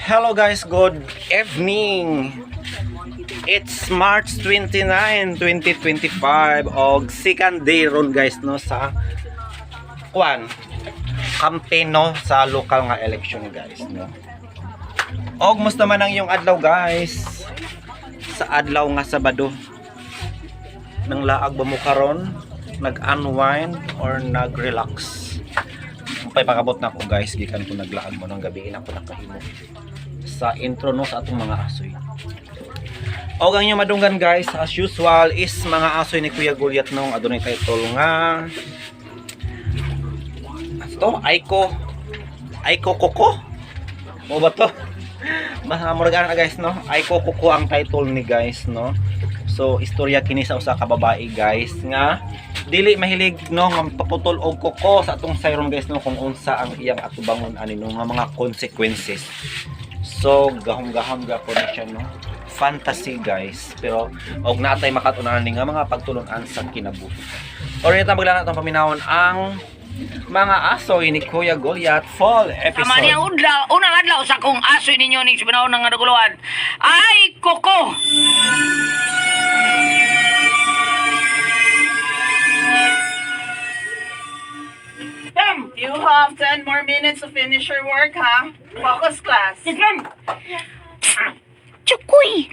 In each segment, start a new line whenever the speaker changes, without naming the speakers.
Hello guys, good evening. It's March 29, 2025 og second day ron guys no sa campaign no sa local nga election guys no. Og musta man ang iyong adlaw guys? Sa adlaw nga Sabado. Nang laag ba mo karon? Nag-unwind or nag-relax? Pay pakabot na ko guys, gikan ko naglaag mo ng gabi ina ko nakahimo sa intro no sa atong mga asoy. Og ang inyong madunggan guys, as usual is mga asoy ni Kuya Goliath nung adunay title nga to Aiko Koko mo ba to? Mahamurgan na guys no, Aiko Koko ang title ni guys no. So istorya kini sa usa ka babae guys nga dili mahilig no nga paputol og kuko sa atong sayron guys no kung unsa ang iyang atubangon ani no nga mga consequences. So gahom-gahom gyapon na siya no. Fantasy guys, pero og natay makatunan ni nga mga pagtulon-an sa kinabuhi. Or ita maglaan atong paminawon ang mga asoy ni Kuya Goliath fall episode.
Tama niya unang adlaw sa kong asoy ninyo ni sinawon nga naguluhan. Ay Koko.
You have 10 more minutes to finish your work, ha? Focus class.
Yes, ma'am. Chukoy.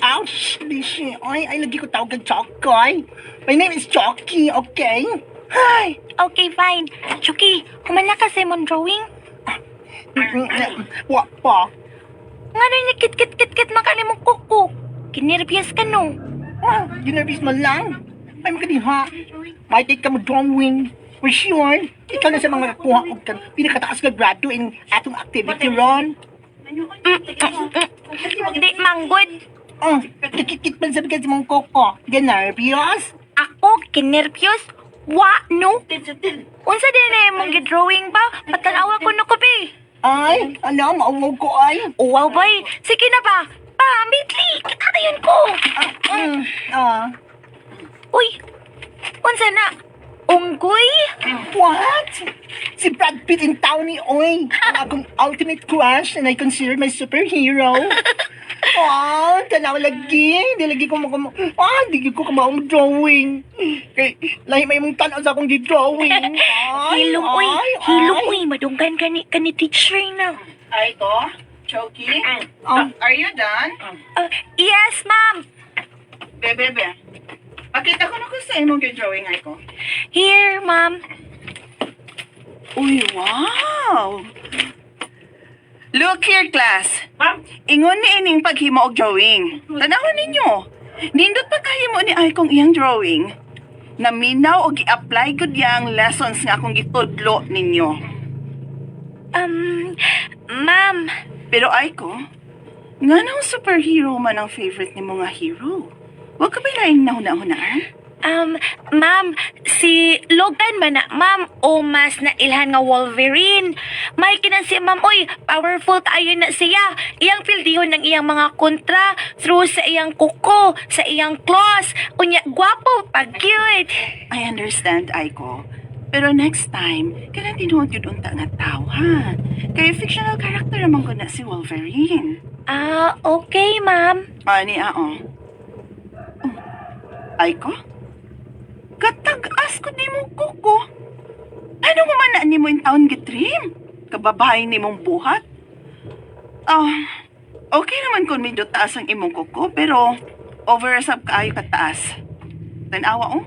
Ouch! Bishi, ay lagi ko tawag kang Chokoy. My name is Choki, okay? Hi!
Okay, fine. Chucky, humana ka sa imong drawing?
Wa pa.
Nga rin kit makalimong kuko. Kinervyas ka no.
Ginervis man lang. Ay makadiha. May take ka mo drawing. For sure, ikaw na sa mga kuha ko kan pinakataas ka grado in atong activity ron.
Di manggod.
Kikit man sabi ka sa mga koko. Ginervyos?
Ako, kinervyos? Wa, no? Unsa din na imong gidrawing ba? Patanawa ko no ko, be.
Ay, maawag ko ay.
Wow, boy. Sige na ba? Mitli, kitatayon ko. Uy, unsa na? Unggoy?
What? Si Brad Pitt in town ni Oy. Ang akong ultimate crush and I consider my superhero. Tanaw lagi. Di lagi ko di ko kamaong drawing. Kay, lahi may mong tanaw sa akong di-drawing.
Hilong, uy. Madunggan ka ni teacher na.
Aiko, Choki, are you done?
Yes, ma'am.
Bebe. Pakita ko na kung sa imong drawing, Aiko.
Here, ma'am.
Uy, wow! Look here, class. Ingon ni ining paghimo og drawing. Tanawon ninyo. Nindot pa kahimo ni Aikong iyang drawing. Naminaw og i-apply gud yang lessons nga akong gitudlo ninyo.
Ma'am.
Pero Aiko, nga nang superhero man ang favorite ni mga hero. Huwag ka ba laing nahuna-hunaan?
Ma'am, si Logan man na, ma'am, o mas na ilhan nga Wolverine. May kinan si ma'am, oy, powerful tayo na siya. Iyang pildihon ng iyang mga kontra, through sa iyang kuko, sa iyang claws. Unya, gwapo, pag-cute.
I understand, Aiko. Pero next time, kailan tinuod yun unta nga tao, ha? Kaya fictional character naman ko na si Wolverine.
Okay, ma'am.
Ani, Aiko? Katag-as ko ni mo, Koko. Ano mo man ni mo yung taon gitrim? Kababahay ni mong buhat? Okay naman kung medyo taas ang imong Koko, pero overasap kaayo kataas. Tanawa,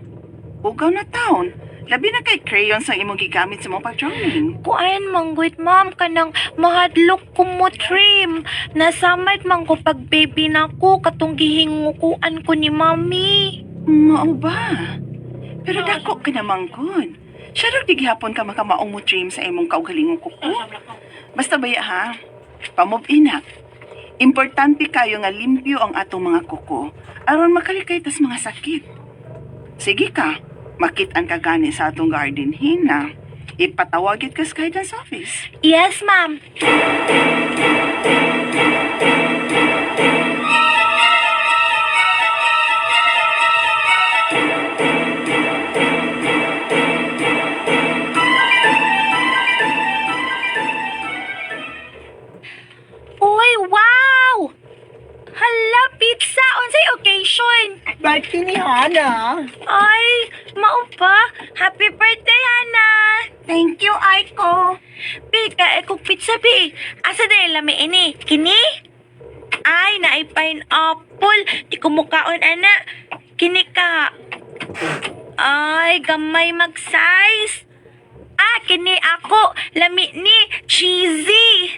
ugaw na taon. Labi na kay crayons ang imong gigamit sa mong pag-drawing.
Kuan manggwit, ma'am, kanang mahadlok ko mo trim. Nasamad man ko pag baby na ko, katong gihingukuan ko ni mami.
Mao ba? Pero dako ka naman good. Siya rin digihapon ka makamaong mo trim sa imong kaugalingong kuko. Basta baya ha, pamove-inak. Importante kayo nga limpyo ang atong mga kuko aron makalikay tas mga sakit. Sige ka, makitaan ka gani sa atong garden hina. Ipatawagit ka sa guidance office.
Yes, ma'am.
birthday ni Hana.
Ay, mao pa. Happy birthday, Hana.
Thank you, Aiko.
Pika, kung pizza, bi. Asa dahil lami ini? Kini? Ay, naay pineapple. Di ko mukaon, ana. Kini ka. Ay, gamay mag-size. Ah, kini ako. Lami ni. Cheesy.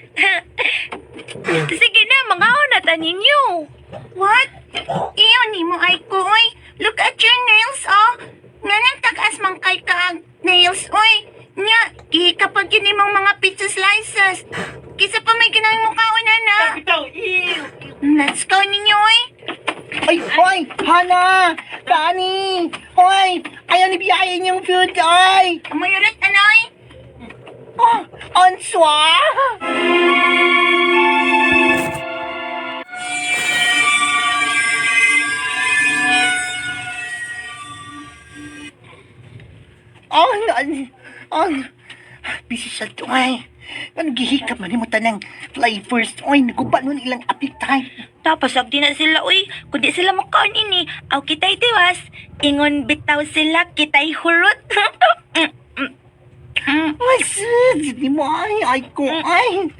Sige na, mga na ninyo.
What? Iyon ni mo, Aiko, oy. Look at your nails, oh. Nga nang tagas mang kay kaag nails, oy. Nya, kapag yun imong mga pizza slices. Kisa pa may ginang mukhaon na. Let's go ninyo, oy.
Ay, hoy, Hana! Dani! Hoy, ayaw ni biyahin yung food, ay!
Mayroon, anoy.
Oh, answa! Busy siya to, ay. Nagihikap man mo tanang flavors, oy, naguba nun ilang appetite.
Tapos agdi na sila, uy. Kundi sila makaon ini. Aw kitay tiwas. Ingon bitaw sila, kitay hurot.
Ay, sis, di mo ay ko, ay.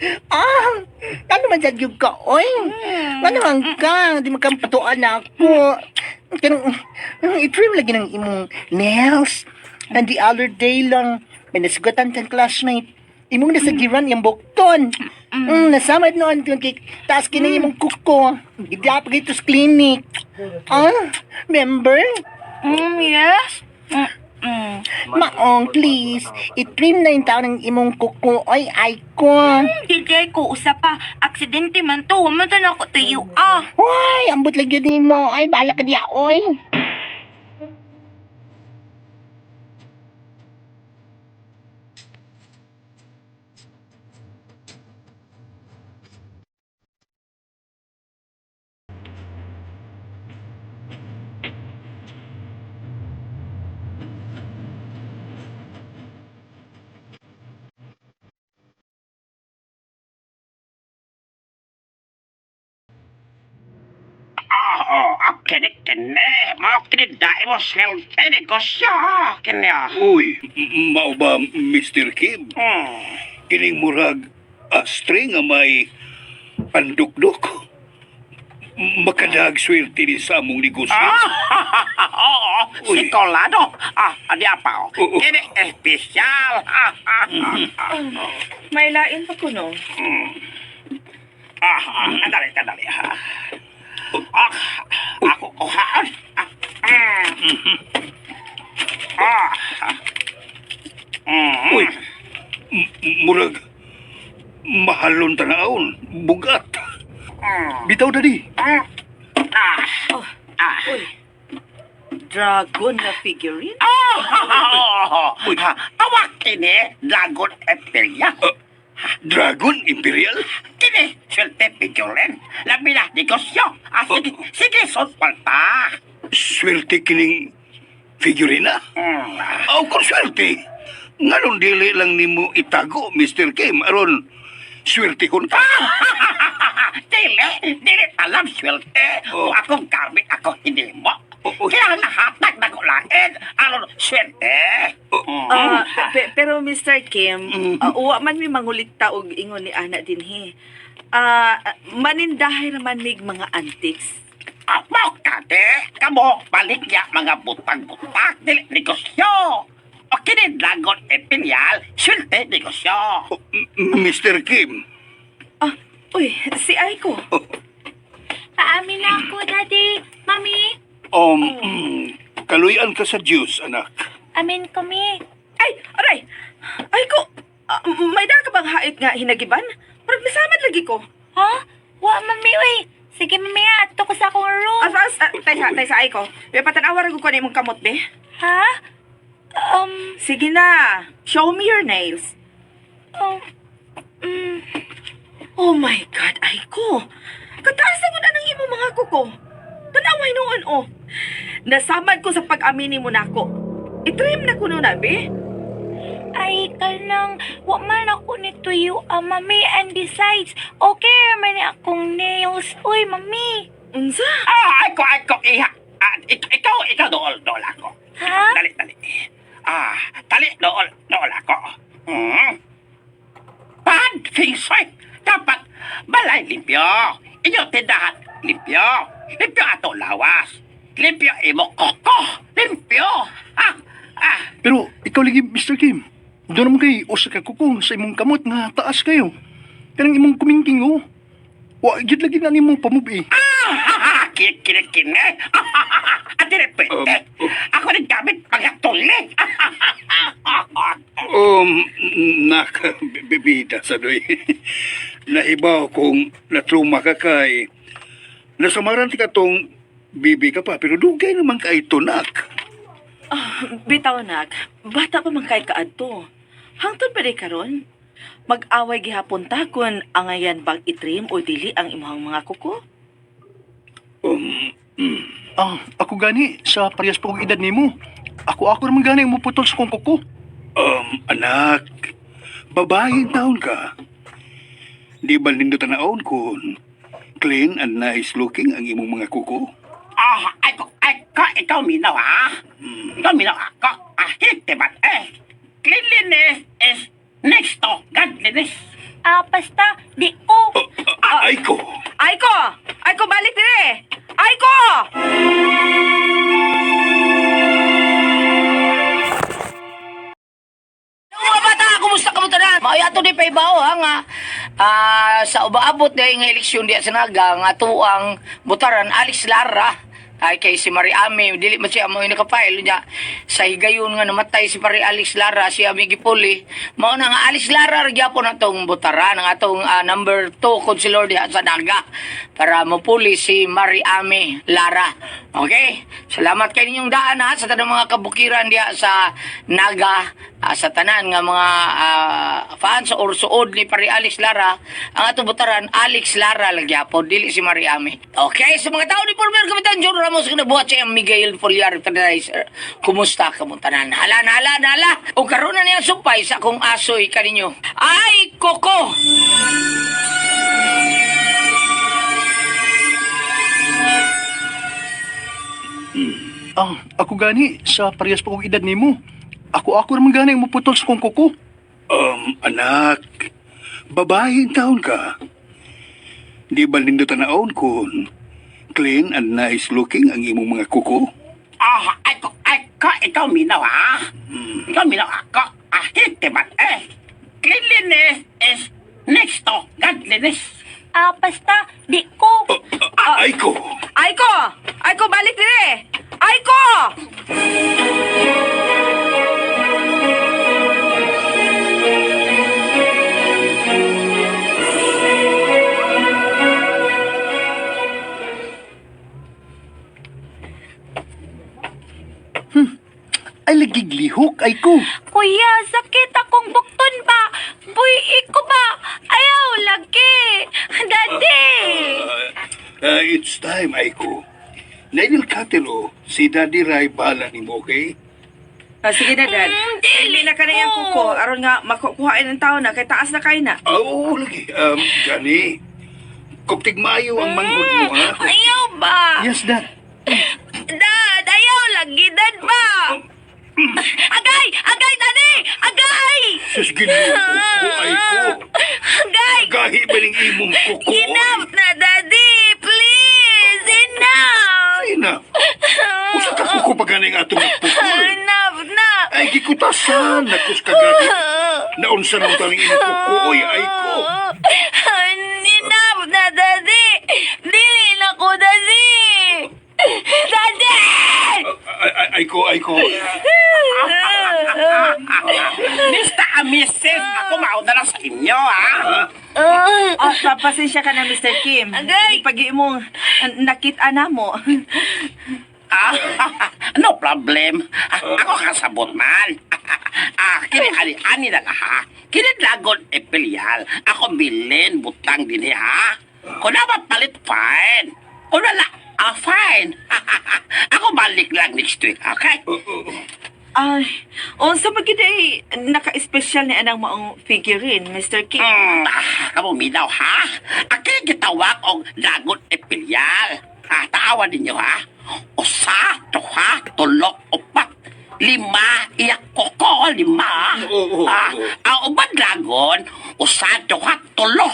Ano man dyan yung ka, oy? Ano man ka, di makampatuan ako. I-trim lagi ng imong nails. And the other day lang, may nasugatan kang classmate. Imong nasagiran yung bukton. Nasamad noon kay taas kinang imong kuko. Gidya pa ito sa clinic. Member?
Yes.
Maong, please. I-trim na yung tao ng imong kuko. Ay ko.
Hindi ko usa pa. Aksidente man to. Humunta na ako tayo.
Ay, ambot lagi din mo. Ay, bala ka diya, oy.
Kini, mau kini dai mo swerte negosyo, kini.
Uy, mao ba Mr. Kim? Kining murag astre nga may pandukdok. Makadag swerte ni sa among negosyo.
Oo,
Uy.
sikolado. Adi apa?
Oo.
Kini espesyal.
May lain pa ko, no?
Andali. Ako kuhaan.
Uy, murag mahalon tanawon, bugat. Bitaw na di.
Dragon na figurine?
Awak kini Dragon Epelia.
Dragon Imperial?
Kini swerte pigulen. Labi na negosyo. Sige, palta.
Swerte kining figurina? Aw, kung swerte. Ngayon dili lang nimo itago, Mr. Kim. Aron, swerte hunta.
Dili alam swerte. Kung akong gamit ako hindi mo. Kaya nahatag na ko lain. Aron swerte.
Pero Mr. Kim, uwa man may mangulit taog ingon ni Ana din he. Manindahay naman mig mga antiques.
Mo kate, kamo balik niya mga butang-butang. Dili negosyo. O kini Dragon Imperial, swerte negosyo.
Mr. Kim,
Uy, si Aiko.
Paamin na ako, Daddy. Mami.
kaluyan ka sa Diyos, anak.
Amin kami.
Ay, aray! Aiko, may da ka bang hait nga hinagiban? Parang nasamad lagi ko.
Ha? Wa, Mami, uy. Sige, Mami, ato ko sa akong room.
Tay sa Aiko. May patanawar ko na imong kamot, be.
Ha?
Sige na. Show me your nails. Oh my God, Aiko. Kataas na mo na ng imo mga kuko. Tanaway noon, oh. Nasamad ko sa pag-amini mo na ako. I-trim na ko na, be.
Ay, kanang, wa man ako ni tuyo, Mami. And besides, okay man ni akong nails. Uy, Mami.
Unsa?
Ako, iha. ikaw dool ako.
Ha?
Dali. Dali, dool ako. Bad feng shui. Dapat balay limpyo. Inyo tindahan limpyo. Limpyo ato lawas. Limpyo imo koko. Limpyo.
Pero ikaw lagi, Mr. Kim. Doon naman kay usa ka kuko sa imong kamot nga taas kayo. Kanang imong kumingking oh. Wa gid lagi na nimo pamubi.
Kinikine. Ate repente. Ako rin gamit pagkatuli.
Nakabibida sa doy. Nahibaw kung natruma ka kay nasamaran ti katong bibi ka pa pero dugay naman kay tunak.
Bitaw nak, bata pa man kay kaadto. Hangtod pa di karon. Mag-away gihapon ta kun angayan bang itrim o dili ang imong mga kuko?
Ako gani sa parehas pa kong edad nimo. Ako naman gani ang muputol sa kong kuko. Anak, babaeng taon ka. Di ba nindo tanaon kun clean and nice looking ang imong mga kuko?
Ikaw minaw ha? Ikaw minaw ako. Hitibat Cleanliness is next to godliness.
Basta, di ko.
Ay ko!
Aiko, balik dire! Aiko!
Mga bata, kumusta ka mo tanan? Mayato di pa ibaw ha nga. Sa ubaabot na yung eleksyon di sa naga nga tuang butaran Alex Lara. Ay kay si Marie Ame, dili man siya mo nakapail niya. Sa higayon nga namatay si Marie Alex Lara, si Ami Gipuli. Mao na nga Alex Lara gyapon atong butaran ang atong number 2 councilor diha sa naga para mapuli si Marie Ame Lara. Okay? Salamat kay ninyong daan ha sa tanang mga kabukiran diha sa naga. Sa tanan nga mga fans or suod ni Pari Alex Lara, ang atong butaran Alex Lara lagyapon dili si Marie Ame. Okay, sa mga tao ni Former Kapitan John Ramos nga nabuhat siya ang Miguel Foliar Fertilizer. Kumusta ka mo tanan? Hala. O karon na niya supay sa akong asoy kaninyo. Ay, Koko!
Ako gani sa parehas pa kong edad nimo. Ako naman gani ang muputol sa kong kuko. Anak, babaeng taon ka. Di ba nindo tanaon kun clean and nice looking ang imong mga kuko?
Ikaw minaw ha? Ikaw minaw ako. Hitibat Cleanliness is next to godliness.
Basta, di ko.
Ay ko!
Aiko, balik dire! Aiko!
Ay lagiglihok, ay ko!
Kuya, sakit akong bukton ba? Buy, iko ba? Ayaw, lagi. Daddy.
It's time, ay ko. Nainil katilo, si Daddy Ray bahala ni mo, okay?
Sige na, Dad. Hindi na ka na yung kuko. Aron nga, makukuhain ng tao na. Kay taas na kayo na.
Oo, lagi. Gani, kuptig maayo ang manghod mo, ha?
Ayaw ba?
Yes, Dad.
Dad, ayaw lagi, Dad ba? Agay! Agay, Daddy! Agay!
Sus, ginoo ko, ay ko.
Agay!
Gahi ba ng imong kuko?
Enough na, Daddy! Please! Enough!
Ina, usa ka kuko pa ganing atong nagpukol.
Enough na!
Ay, gikutasan, nakus ka gahi. Naunsa mo taling imong kuko, oy, ay ko.
Enough na, Daddy! Dili na ko, Daddy! Daddy!
Ay ko.
Mr. and Mrs. Ako mauna lang sa inyo ha?
Pasensya ka na, Mr. Kim.
Agay!
Pag mo nakita na mo.
No problem. Ako kasabot man. Kini-ani na ha. Kini-dragon epilial. Ako bilin, butang din ha. Kung naman palit, fine. Kung wala, fine. Ako balik lang next week, okay?
Ay, sa pagkiday, naka-special ni anang maong figurine, Mr. Kim.
Kamu minaw ha? Akin gitawag og dragon epilial. Taawa ninyo ha. Usa, duha, tulo, upat, lima, iyak koko, lima. Ang uban dragon, usa, duha, tulo.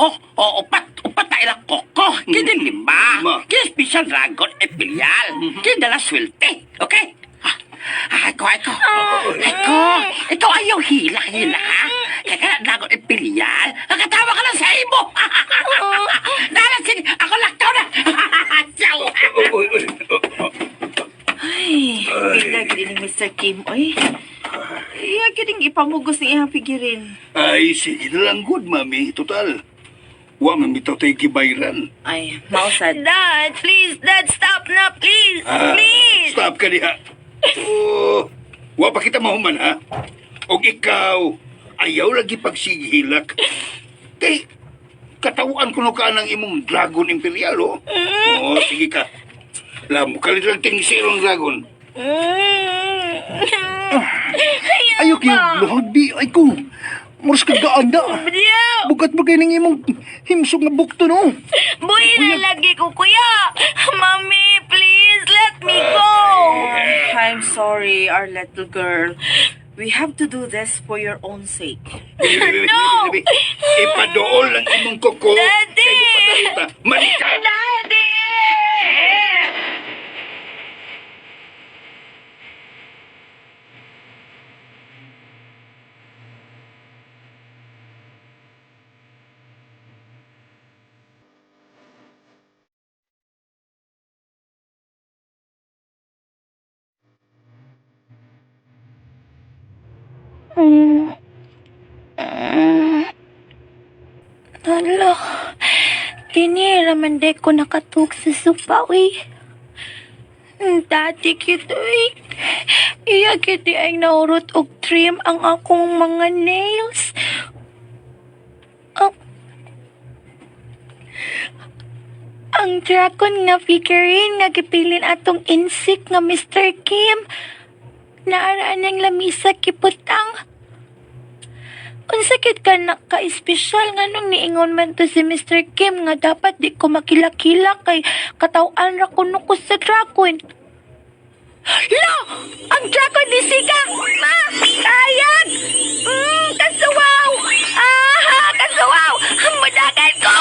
Upat na ilang koko. Kini lima. Kini special dragon, epilial. Kini dala swerte. Okay? Ikaw ayaw hila, ha? Kaya dragon epilial. Nakatawa ka lang sa imo. Dala, sige, ako laktaw na. Ciao.
Ay, bigla gid ni Mr. Kim, oy. Iya gid ipamugos ni iyang pigirin.
Ay, sige na lang good, mami. Total. Wa man bitaw tayo kibayran.
Ay, mausad.
Dad, please, Dad, stop na, please. Please.
Stop ka diha. Oh, wa pa kita mahuman, ha? Og ikaw, ayaw lagi pagsigihilak. Kay, katawaan ko no ka ng imong dragon imperial, oh. Oh, sige ka. Lamo ka lang ting sirong dragon.
Ayaw kayo, luhagdi. Ay ko. Muras ka gaanda. Bugat bagay ng imong himsog na bukto, no?
Buhay na lagi ko, kuya. Mommy, please, let me go.
I'm sorry, our little girl. We have to do this for your own sake.
No!
Ipadool ang imong koko.
Daddy!
Kay Gupadalita. Manika!
Daddy! Hala, kini raman de ko nakatug sa sofa, uy. Dati kito, uy. Iya kiti ay naurot og trim ang akong mga nails. Ang dragon nga figurine nga gipilin atong insect nga Mr. Kim. Naaraan ng lamisa kiputang. Unsakit ka na ka-espesyal nga nung niingon man to si Mr. Kim nga dapat di ko makilakila kay katawan ra ko nuko sa dragon. Lo! Ang dragon ni Siga! Ma! Kayag! Kasuwaw! Kasuwaw! Mudagan ko!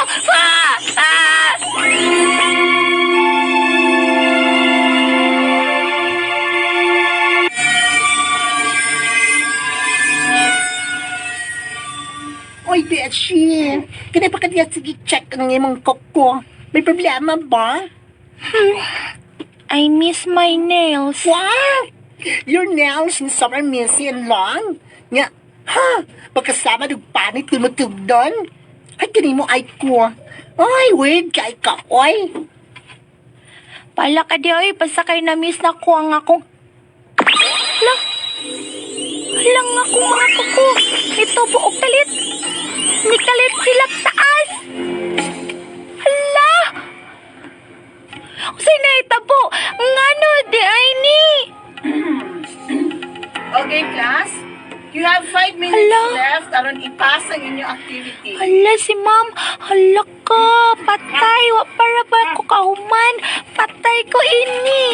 Oy, Beshi. Kaya pa kanya sige check ang imong koko. May problema ba?
I miss my nails.
What? Your nails ni sobrang messy and long? Nga, ha? Pagkasama ng panit tumutug doon? Ay, kini mo ay ko. Ay, weird kay ka, oy.
Pala ka di oy, pasakay na miss na ko ang akong... Lang akong mga kuko. Ito buok kalit. Ni kalit sila taas. Hala! Usay na itabo. Ngano di ay ni?
Okay, class. You have 5 minutes
Hala.
left aron ipasa ang inyong activity.
Hala si ma'am. Hala ka. Patay. Wa para ba ko kahuman. Patay ko ini.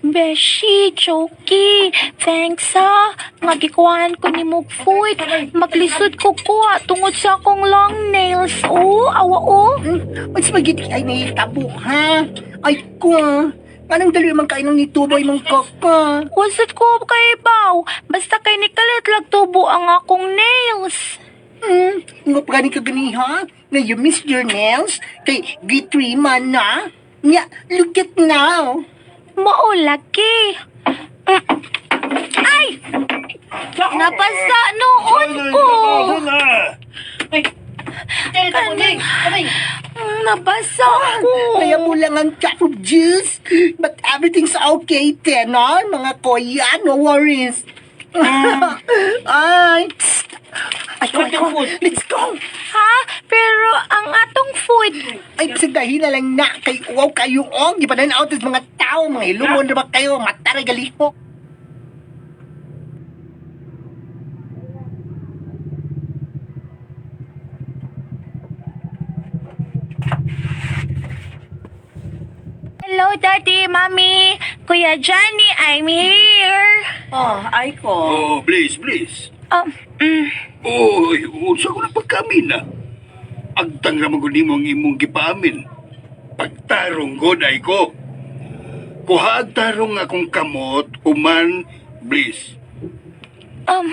Beshi, Choki, thanks ha. Nga gikuhaan ko ni mong food. Maglisod ko kuha tungod sa akong long nails. Oh, awa oh.
Mas magiging ay naitabo, ha? Ay ko. Anong dali man kayo nang nituboy mong koko?
Wasat ko kay Baw. Basta kay ni kalit lagtubo ang akong nails.
Nga pa gani ka gani, ha? Na you miss your nails? Kay G3 man na? Nga, look at now.
Maulaki. Ay! Napasa noon ko. Nabasa ko.
Kaya mo lang ang cup of juice. But everything's okay, Tenon. Mga kuya, no worries. Ay! Let's go!
Ha? Pero ang atong food.
Ay, sige, na lang na. Kay uwaw kayo, oh. Di pa na out mga tao. Mga ilumon na ba kayo? Mataray galiko.
Hello, Daddy, Mommy. Kuya Johnny, I'm here.
Oh, Aiko.
Oh, please, please.
Mm.
Oy, unsa ko na pagkamin na. Agtang naman ko nimo ang imong gipaamin. Pagtarong god ay ko. Kuha agtarong akong kamot, human, bliss.
Oh.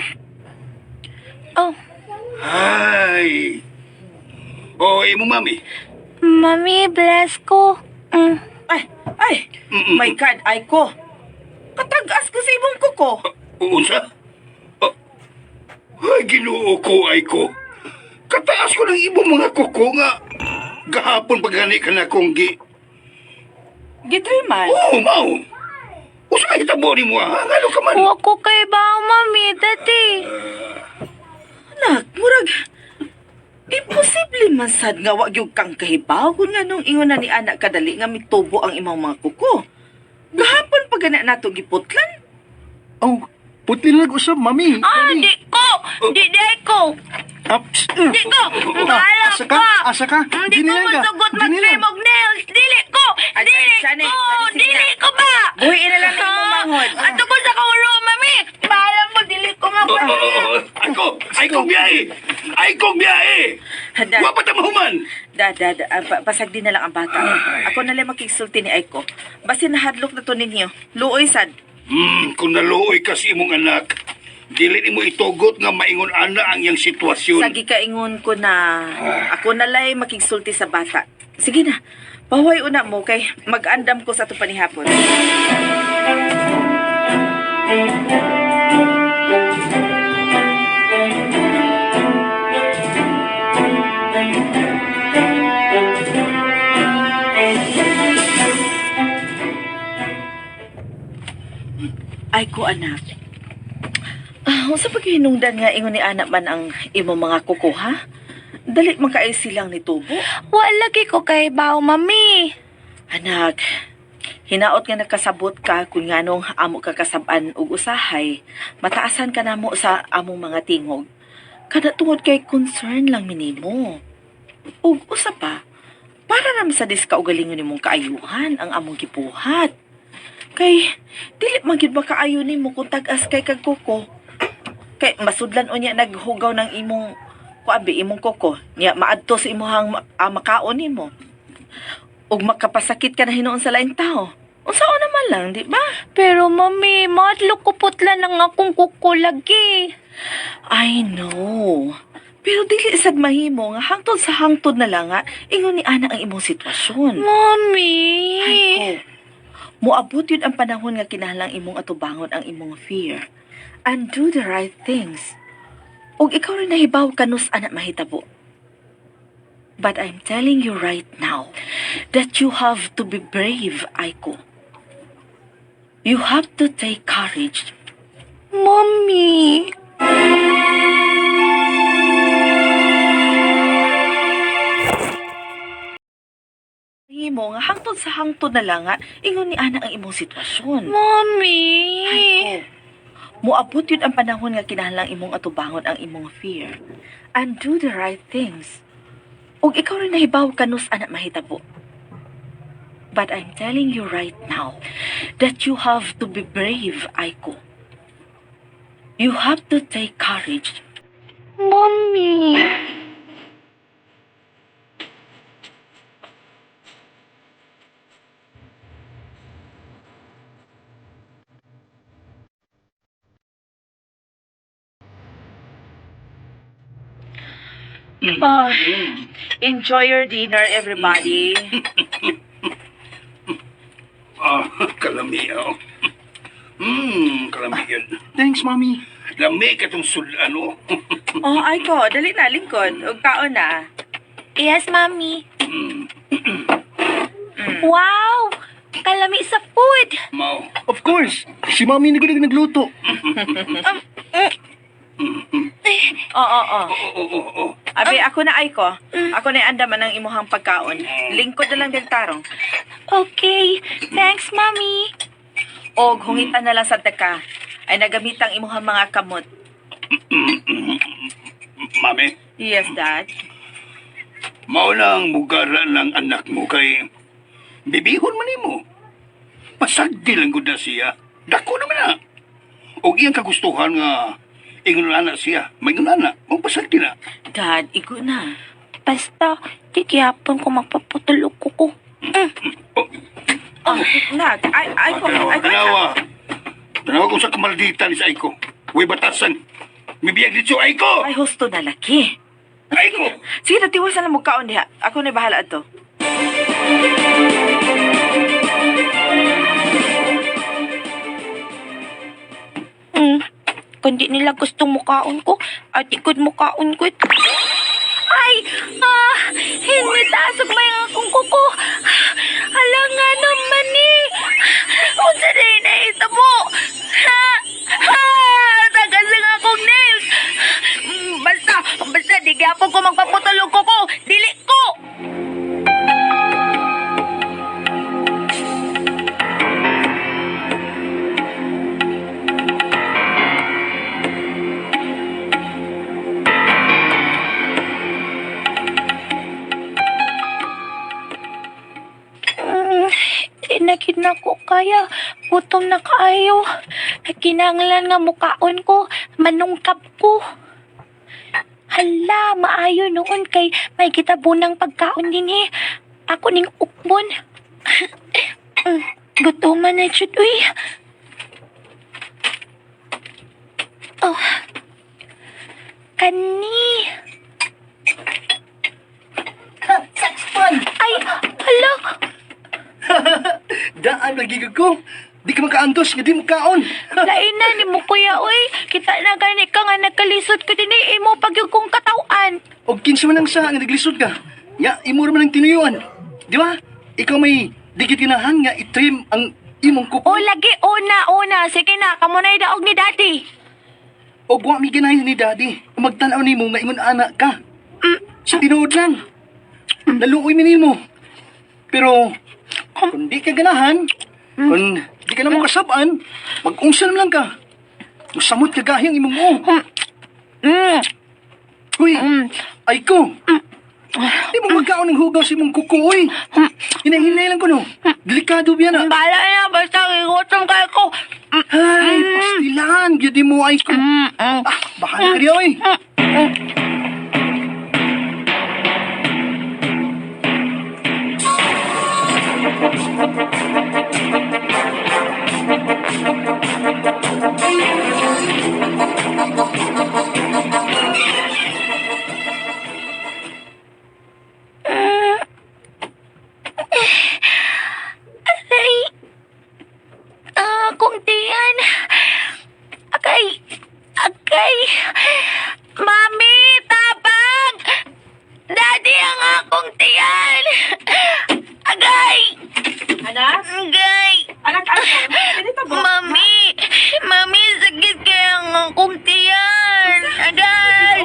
Ay. Oh, imo mami.
Mommy, bless ko.
Ay, my God, Aiko. Katagas ko sa imong kuko.
Unsa? Ay, ginoo ko ay ko. Kataas ko ng ibong mga kuko nga. Gahapon pagani ka na kong
Gitriman.
Oh, mao. Usa ka hitabo ni mo ha? Ngano ka man?
Huwag ko kay ba, Mommy, Daddy.
Anak, murag... Imposible man sad nga wag yung kang kahibaw kung nga nung ingon na ni anak kadali nga mitubo ang imong mga kuko. Gahapon pa gana nato giputlan.
Oh, puti lang usap, mami. Daddy.
Di ko! Di ko! Di ko! Bahala
Asa ka? Asa ka?
Di ko
Dinilang ka.
masugot
Dinilang.
mag-limog nails! Dili ko!
Ay,
Dili
Shani,
ko!
Shani, sige
Dili
na.
ko ba?
Buhiin na lang na imong manghod.
Ato ko sa kaulo, Mami! Bahala mo, dili ko mag...
Ay kong biyahe! Ay kong biyahe!
Handa.
Wapat ang mahuman!
Pasag din na lang ang bata. Ako na lang makiksulti ni Aiko. Basin nahadlok na to ninyo. Luoy sad.
Kung naluoy ka sa imong anak, dili mo itugot nga maingon ana ang iyang sitwasyon.
Sagi kaingon ko na ako na lang makigsulti sa bata. Sige na. Pahuay una mo kay mag-andam ko sa ito panihapon. Ay ko anak. Sa paghinungdan nga ingon ni anak man ang imo mga kukuha, dali man kaay silang nitubo.
Wala lagi ko kay ba, Mami.
Anak, hinaot nga nagkasabot ka kung nganong amo ka kasaban og usahay, mataasan ka namo sa among mga tingog. Kada tungod kay concern lang minimo. Ug usa pa, para naman sa diskaugalingon nimong kaayuhan ang among gipuhat. Kay, dili man gyud makaayo nimo kung tag-as kay kag kuko. Kay masudlan unya naghugaw ng imong kuabi imong kuko. Nya maadto sa imuhang makaon nimo. Ug makapasakit ka na hinuon sa laing tao. Unsaon naman lang, di ba?
Pero, Mami, madlok ko putla ng akong kuko lagi.
I know. Pero dili sad mahimo nga hangtod sa hangtod na lang nga ingon ni ana ang imong sitwasyon.
Mami!
Ay ko. Moabot yun ang panahon nga kinahanglang imong atubangon ang imong fear and do the right things. Ug ikaw rin nahibaw kanus anak mahitabo. But I'm telling you right now that you have to be brave, Aiko. You have to take courage.
Mami!
Himo nga hangtod sa hangtod na lang nga ingon ni ana ang imong sitwasyon.
Mami!
Ay ko. Moabot yun ang panahon nga kinahanglang imong atubangon ang imong fear and do the right things. Ug ikaw rin nahibaw kanus anak mahitabo. But I'm telling you right now that you have to be brave, Aiko. You have to take courage.
Mami!
Enjoy your dinner, everybody.
Kalami, oh. Kalami yun.
Thanks, mami.
Lami ka itong ano.
Oh, Aiko, dali na, lingkod. Ug kaon na.
Yes, Mami. Wow! Kalami sa food!
Mau.
Of course. Si mami na ko nagluto.
Oo.
Oo.
Abi, ako na ay ko. Ako na andaman ng imuhang pagkaon. Lingkod na lang din tarong.
Okay. Thanks, Mommy.
O, hungitan na lang sa teka. Ay nagamitang imuhang mga kamot.
Mami,
Yes, Dad.
mauna ang mugara ng anak mo kay bibihon man nimo. Pasagdi lang gud na siya. Dako naman na. Og iyang kagustuhan nga ingon na siya. May ingon na. Mong pasagdi na.
Dad, igo na.
Basta, di kiyapon ko magpaputulog ko.
Oh, Nag, ay ko.
Tanawa kung sa kamalditan ni sa Aiko. Huwag batasan. Bibiyag dito Aiko.
Ay, husto na laki.
Aiko.
Sige, natiwasan na mo kaon diha. Ako na bahala ato.
Kundi nila gustong mukaon ko, at ikod mukaon ko. Ay! Hindi tasok may akong kuko. Hala nga naman eh. Kung sa na ito mo. Tagas lang akong nails. Basta di gyapon ko magpaputulog ko. Dili ko. Tinagid na ko kaya. Gutom na kaayo. Kinanglan nga mukaon ko. Manungkap ko. Hala, maayo noon kay may kitabunang pagkaon din eh. Ako ning ukbon. Gutuman na jud uy. Oh. Kani.
Saxon!
Ay, hala.
Daan lagi ko. Di ka makaantos, nga di mo kaon.
Lain na ni mo kuya uy. Kita na gani ka nga nagkalisod ko din eh. Imo pag yung kong katawan.
O kinsa man ang sa nga naglisod ka. Ya, imo man ang tinuyuan. Di ba? Ikaw may digitinahan nga itrim ang imong kuko.
O lagi, una. Sige na, kamunay daog ni daddy.
O wa mi ganahin ni daddy. Magtanaw nimo nga ingon anak ka. Sa tinuod lang. Naluoy mi nimo. Pero kung di ka ganahan, kung di ka na mo kasaban, mag-ungsa naman lang ka. Musamot ka gahing imong mo. Uy, ay ko. Di mo magkaon ng hugaw si mong kuko, uy. Hinay-hinay lang ko, no. Delikado biya na.
Bala na, basta igutom kayo ko.
Ay, pastilan. Gyudi mo ay ko. Bahala ka diya, uy.
Aray. Kung tiyan. Agay. Mami, tabang. Daddy, ang akong tiyan. Agay.
Anak?
Agay.
Anak, ganito ba?
Mami, sakit kaya ang akong tiyan. Agay.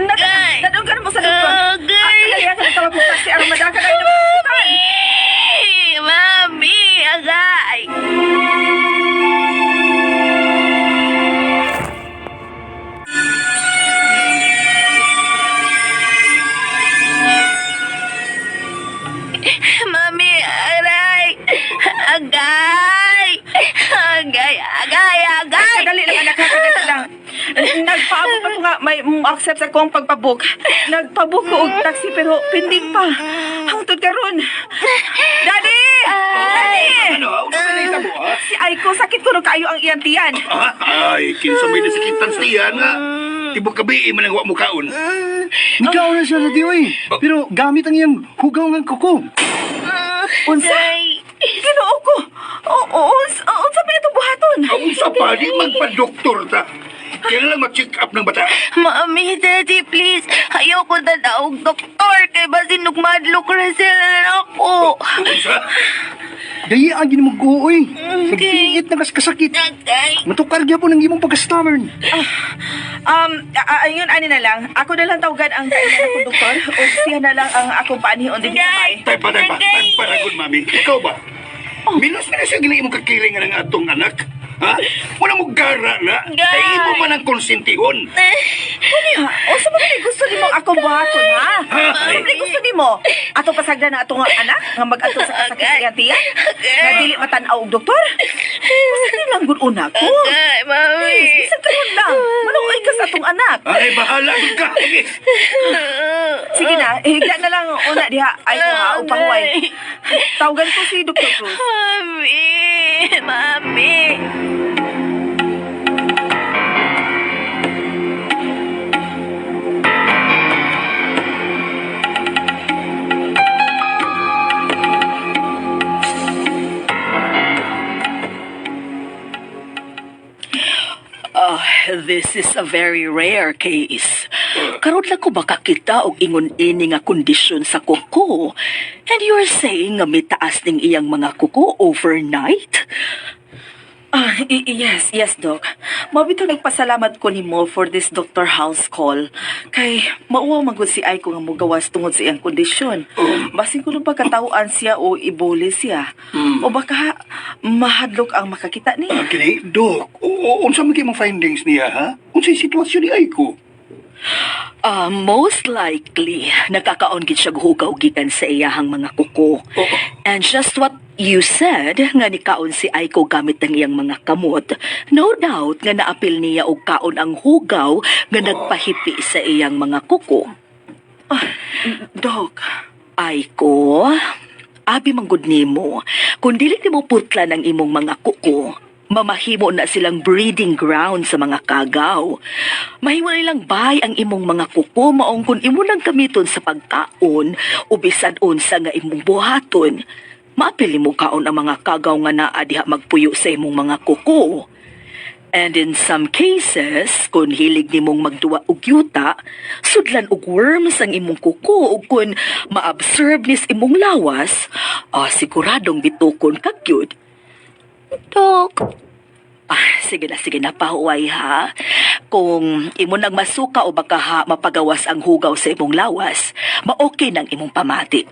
Agay.
Dadong ka na mo sa doktor.
Agay.
Kaya sa tawag mo si Armada ka na inuman.
Mami, agay. Mami, aray. Agay.
Kadali lang anak, kadali lang. Nagpaabot pa ko nga, may accept sa kong pagpabok. Nagpabok ko og taxi pero pending pa. Hangtod karon. Daddy!
Ano? Ano ka na itabo, ha?
Si Aiko, sakit ko no kayo ang iyang tiyan.
Ay, kinsa may nasikitan sa iyan nga. Tibok kabi, man ang wa mo kaon.
Magkaon na siya na di, uy. Pero gamit ang iyang hugaw ng kuko.
Unsa? Ginoo ko. Unsa pa ito buhaton?
Ang sa pa, di magpa-doktor ta. Kailan lang ma-check up ng bata.
Mami, Daddy, please. Ayoko na daog doktor. Kay basin nagmadlok na sila ako.
Unsa?
Daya agin mo gooy. Nagpiit na kasakit. Matukar po ng imong pagka-stubborn.
Ayun, ani na lang. Ako na lang tawagan ang kailan akong doktor o siya na lang ang akong paanihon din sa bay.
Taypa. Paragon, mami. Ikaw ba? Minos na siya gina imong kakilingan ng atong anak. Ha? Wala mo gara na. Kaya imo man ang konsentihon.
O sa mga gusto nimo akong buhaton, ha? Ano gusto nimo? Ato pasagda na atong anak nga mag-ato sa kasakit sa tiya? Nga dili matanaw og doktor? Basta nilang una ko. Please, isang karon lang. Manuoy ka sa atong anak.
Ay, bahala ka.
Sige na, higla na lang una diha. Ay ko ha, upang way. Tawagan ko si Dr. Cruz.
Mami.
This is a very rare case. Karon lang ko makakita og ingon ini nga kondisyon sa kuko. And you're saying nga mitaas ning iyang mga kuko overnight?
Yes, Doc. Mabito nagpasalamat ko nimo for this Dr. House call. Kay mauwa magud si Aiko nga mogawas tungod sa iyang kondisyon. Basin ko nung pagkatauan siya o ibuli siya. O baka mahadlok ang makakita niya.
Kini, Dok, unsa man imong findings niya, ha? Unsay sitwasyon ni Aiko?
Most likely, nakakaon gid siya hugaw gikan sa iyahang mga kuko. And just what you said, nga nikaon si Aiko gamit ang iyang mga kamot, no doubt nga naapil niya og kaon ang hugaw nga nagpahipi sa iyang mga kuko.
Doc,
Aiko, abi manggod nimo, kung dili nimo putlan ang imong mga kuko, mamahimo na silang breeding ground sa mga kagaw. Mahimo nilang bay ang imong mga kuko maong kung imo lang gamiton sa pagkaon o bisan unsa nga imong buhaton. Maapili mo kaon ang mga kagaw nga naa diha magpuyo sa imong mga kuko. And in some cases, kung hilig nimong magduwa og yuta, sudlan og worms ang imong kuko ug kung ma-absorb nis imong lawas, siguradong bitukon ka gyud.
Dok.
Sige na, pahuway ha. Kung imo nang masuka o baka ha, mapagawas ang hugaw sa imong lawas, ma-okay ng imong pamati.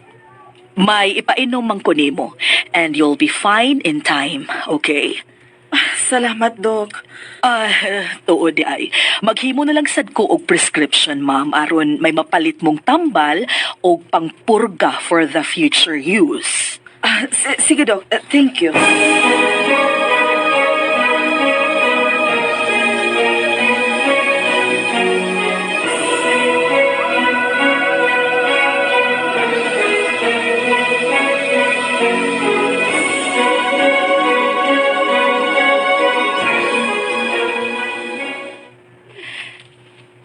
May ipainom man ko nimo, and you'll be fine in time, okay?
salamat, Doc.
Tuod di ay. Maghimo na lang sad ko og prescription, ma'am, aron may mapalit mong tambal o pangpurga for the future use.
Sige, Doc. Thank you.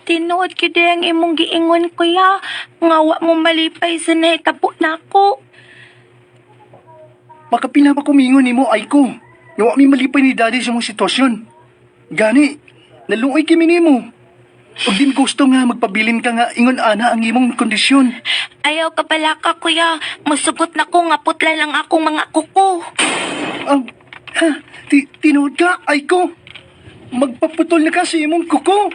Tinuod kid ang imong giingon kuya, nga wa mo malipay sa nahitabo nako.
Makapila pa kumingon nimo Aiko. Nga wa mi malipay ni daddy sa mong sitwasyon. Gani, naluoy kimi nimo. Ug din gusto nga magpabilin ka nga ingon ana ang imong kondisyon.
Ayaw ka pala ka kuya, masugot na ko nga putla lang akong mga kuko.
Tinuod ka, Aiko. Magpaputol na ka sa imong kuko.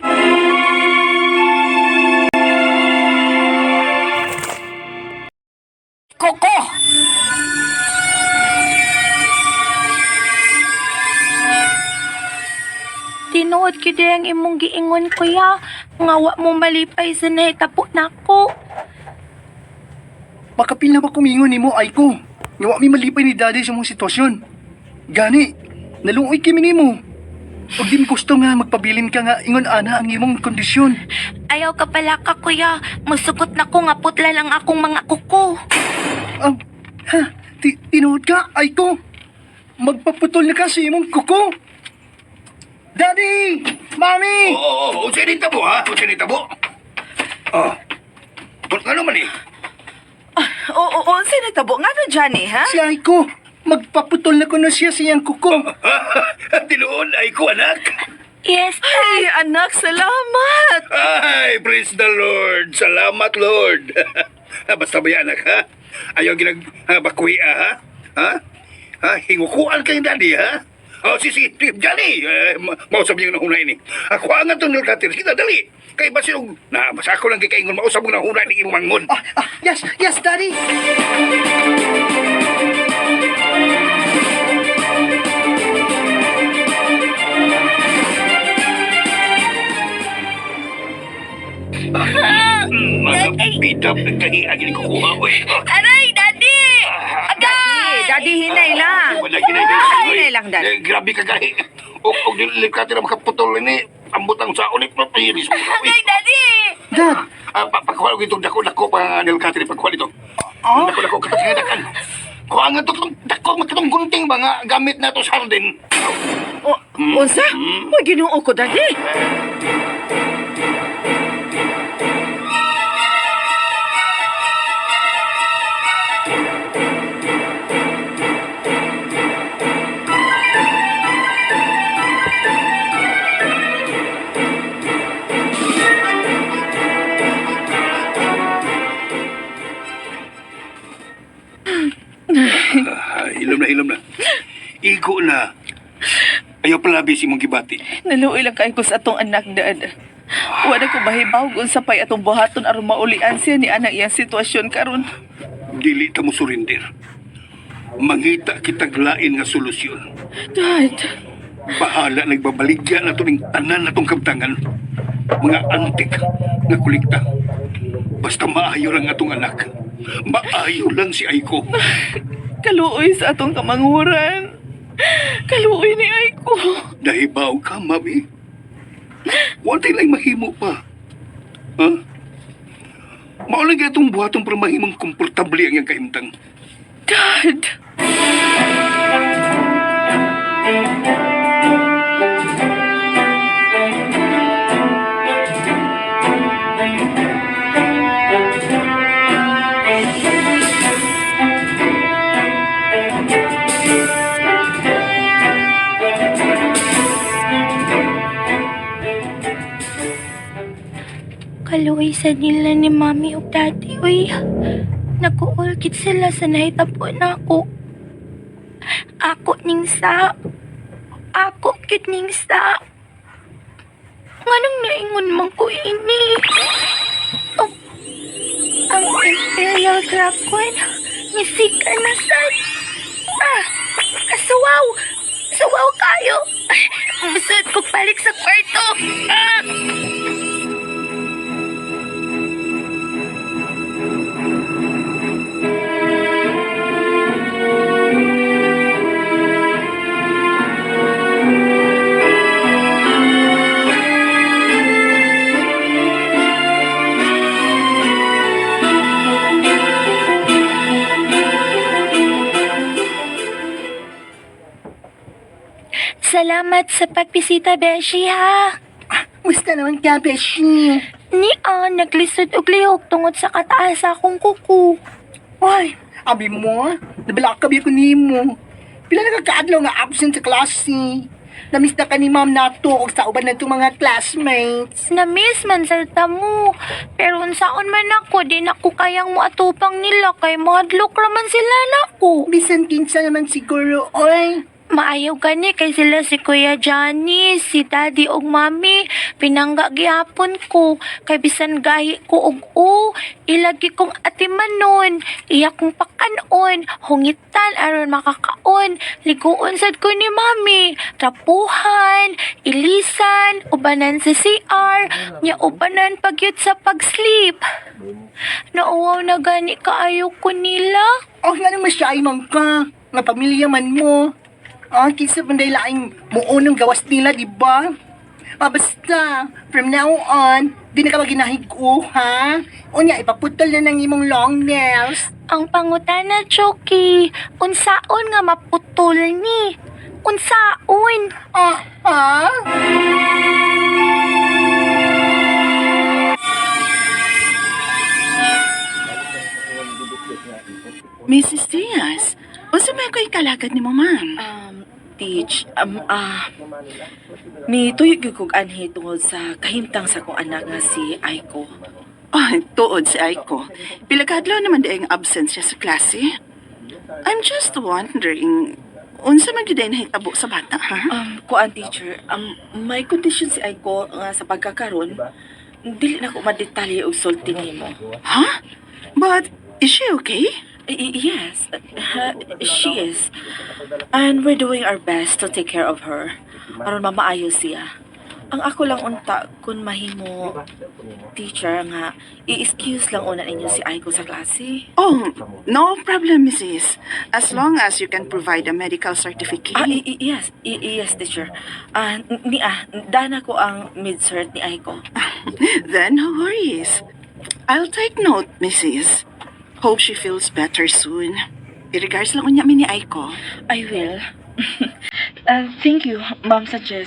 Kuko!
Tinuod kid ang imong giingon kuya, nga wa mo malipay sa nahitabo nako.
Makapila pa kumingon nimo Aiko. Nga wa mi malipay ni daddy sa mong sitwasyon. Gani, naluoy kimi nimo. Ug din gusto nga magpabilin ka nga ingon ana ang imong kondisyon.
Ayaw ka pala ka kuya, masugot na ko nga putla lang akong mga kuko.
Tinuod ka, Aiko. Magpaputol na ka sa imong kuko. Daddy! Mami!
Unsay ni tabo, ha? Unsay ni tabo? Ano man eh?
Oo, sinatabo. Nga no, Johnny, ha?
Si Aiko, magpaputol na ko na siya sa iyang kuko.
Tinuod, Aiko, anak?
Yes,
Ay, anak, salamat!
Ay, praise the Lord. Salamat, Lord. Basta ba yan, anak, ha? Ayaw ginag-bakwi, ha? Ha? Hingukuan kayo daddy, ha? Si Johnny, mausap niyo na hunay ni. Ako ang itong nilkatir, kita dali. Kay ba sinong, basta ako lang kikaingon, mausap mo na hunay ni imong mangon.
Yes, Daddy.
Mga bidap, nagkahiag ni kukuha ko eh.
Aray, Daddy!
Daddy, hinay lang.
Wala ginay
Hinay lang, Dad.
Grabe ka gahi. O nilkatir na makaputol ni, ambot ang saon, papayiris mo.
Aray, Daddy!
Dad.
Pagkuha ko itong dako-dako pa nilkatir, pagkuha ito. Dako-dako katagadakan. Kuha nga itong dako, magkatong gunting mga gamit na ito sa hardin.
Unsa? Uy, ginoo ko, Daddy.
Hilom na. Igo na. Ayaw palabi si mong gibati.
Naluoy lang kay ko sa atong anak, Dad. Wala ko bahibaw kung sa pay atong buhaton aron maulian siya ni anang iyang sitwasyon karon.
Dili ta mo surrender. Mangita kitag lain nga solusyon.
Dad,
Bahala nagbabaligya na ito ng tanan na itong kabtangan. Mga antik na kulikta. Basta maayo lang atong anak. Maayo lang si Aiko.
kaluoy sa atong kamanguran. Kaluoy ni Aiko.
Nahibaw ka, mami. Wala lang mahimo pa. Ha? Maulang itong buhatong para mahimong komportable ang iyang kahimtang.
Dad.
Kaluoy sa nila ni Mami ug Daddy, uy. Nag-uulkit sila sa nahitabo na ako. Ako ning sa. Ako kit ning sa. Nganong naingon man ko ini? Oh, ang Imperial Dragon. Nisika na sad. Suwaw. Suwaw kayo. Masud ko balik sa kwarto. Salamat sa pagbisita, Beshi, ha?
Musta naman ka, Beshi?
Naglisod og lihok tungod sa kataas sa akong kuko.
Ay, abi mo, nabalakabi ko ni mo. Pila nakakaadlaw nga absent sa klase. Namiss na ka ni ma'am nato o sa uban na itong mga classmates.
Na-miss man sa mo. Pero unsaon man ako, di na ko kayang muatupang nila kay mahadlok raman sila nako.
Bisan kinsa naman siguro, oy.
Maayaw gani kay sila si Kuya Johnny, si Daddy ug Mami. Pinangga gihapon ko. Kay bisan gahi ko og ilagi kong atimanon. Iya kong pakanon. Hungitan aron makakaon. Liguon sad ko ni Mami. Trapuhan, ilisan, ubanan sa CR. Nya ubanan pagyud sa pag-sleep. Nauwaw na gani kaayo ko nila.
Oh, nga naman siya ay man ka. Nga pamilya man mo. Kinsa panday laing muunong gawas nila, di ba? Basta, from now on, di na ka maginahig-o, ha? Unya, ipaputol na ng imong long nails.
Ang pangutana, Choki, unsaon nga maputol ni? Unsaon?
Ha?
Mrs. Diaz, unsa may ko'y kalagad ni mo, ma'am?
Teach, may tuyog yung kong anhi tungod sa kahimtang sa kong anak nga si Aiko.
Tuod si Aiko. Pila kadlaw naman daing absent siya sa klase. I'm just wondering, Unsa man gyud ay nahitabo sa bata, ha?
Kuan teacher, may condition si Aiko nga sa pagkakaroon. Dili na ko madetalye og sulti nimo.
Ha? But is she okay?
Yes, she is. And we're doing our best to take care of her. Aron mamaayo siya. Ang ako lang unta kung mahimo teacher nga i-excuse lang una ninyo si Aiko sa klase.
Oh, no problem, Mrs. As long as you can provide a medical certificate.
Yes, yes teacher. Dana ko ang mid-cert ni Aiko.
Then no worries. I'll take note, Mrs. Hope she feels better soon. I-regards lang unya mi ni Aiko.
I will. Thank you, Ma'am Sanchez.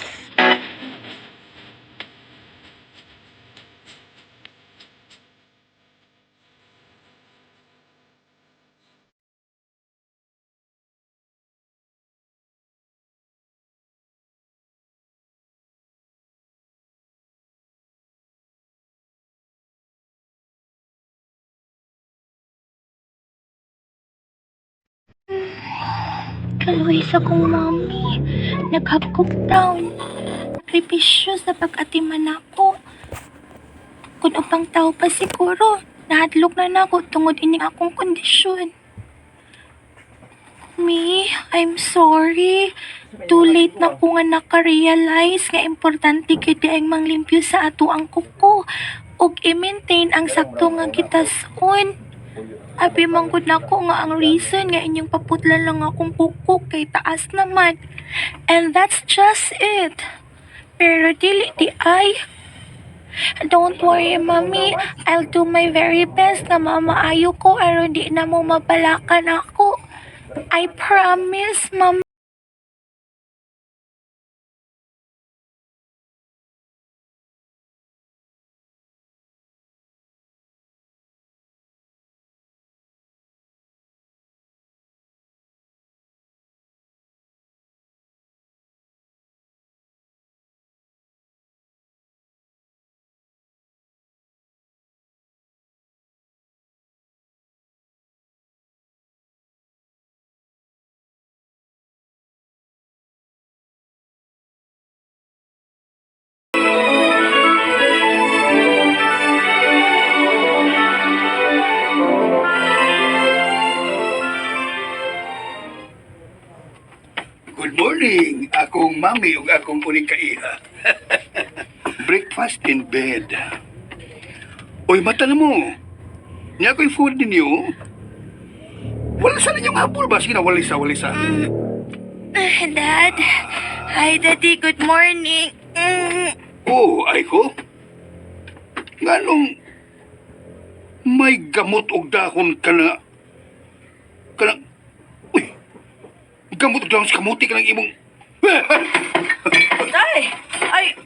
Kaluwi sa kong mami. Naghapkop down. Sakripisyo sa pag-atiman ako. Kung upang tao pa siguro, nahadlok na nako tungod ining akong kondisyon. Me, I'm sorry. Too late na ko nga naka-realize nga importante kiti ang manglimpyo sa ato ang kuko ug i-maintain ang sakto nga kitason. Abi manggod na ko nga ang reason nga inyong paputlan lang akong kuko kay taas naman. And that's just it. Pero dili di ay. Don't worry, Mami. I'll do my very best na mamaayo ko aron di na mo mabalakan ako. I promise, Mami.
Good morning, akong mami ug akong uning kaiha. Breakfast in bed. Oy, mata na mo. Niya ko'y food ninyo. Wala sa ninyong hapol ba? Sige na, walisa.
Dad. Hi, Daddy. Good morning.
Oh, Aiko. Nganong may gamot og dahon ka na... Uy! Gamot og dahon sa kamuti ka ng imong...
Ay!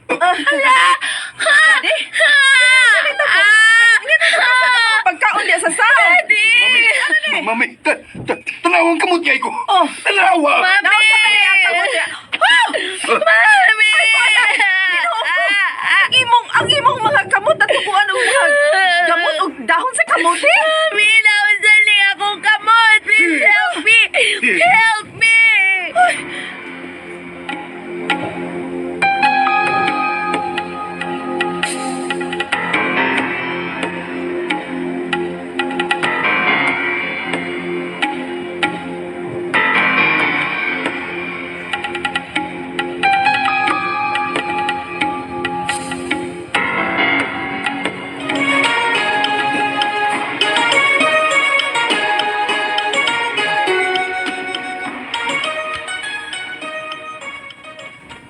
Hala!
Daddy? Pagkaon diya sa sahod!
Daddy!
Mami, tanawang kamot niya, Aiko.
Oh.
Tanawa!
Mami! Mami!
Ang imong mga kamot at tubuan og mga gamot og dahon sa kamote?
Mami! Nausali akong kamot! Please help me! Help me!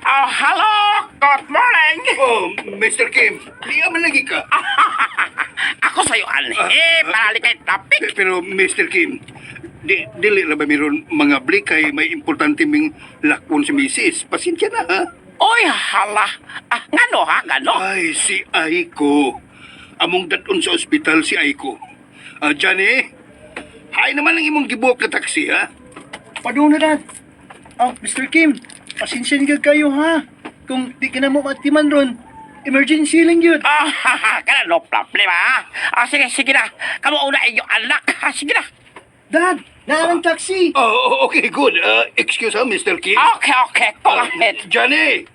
Oh, hello! Good morning!
Oh, Mr. Kim, di man lagi ka.
Ako sa'yo, Anhe, parali kay topic.
Pero, Mr. Kim, dili na ba mayroon mga blikay may importante ming lakon si Mrs. Pasensya na, ha?
Oy, hala. Ngano ha, ngano?
Ay, si Aiko. Among daton sa ospital si Aiko. Johnny, hay naman ang imong gibuok na taxi, ha?
Pardon na, Dad. Mr. Kim, pasensya niyo kayo, ha? Kung di ka na mo matiman ron, emergency lang yun.
Kana no problem, ha? Sige na. Kamu una inyong anak. Sige na.
Dad, naarang taxi.
Oh, okay, good. Excuse me, Mr. Kim.
Okay, go ahead.
Johnny,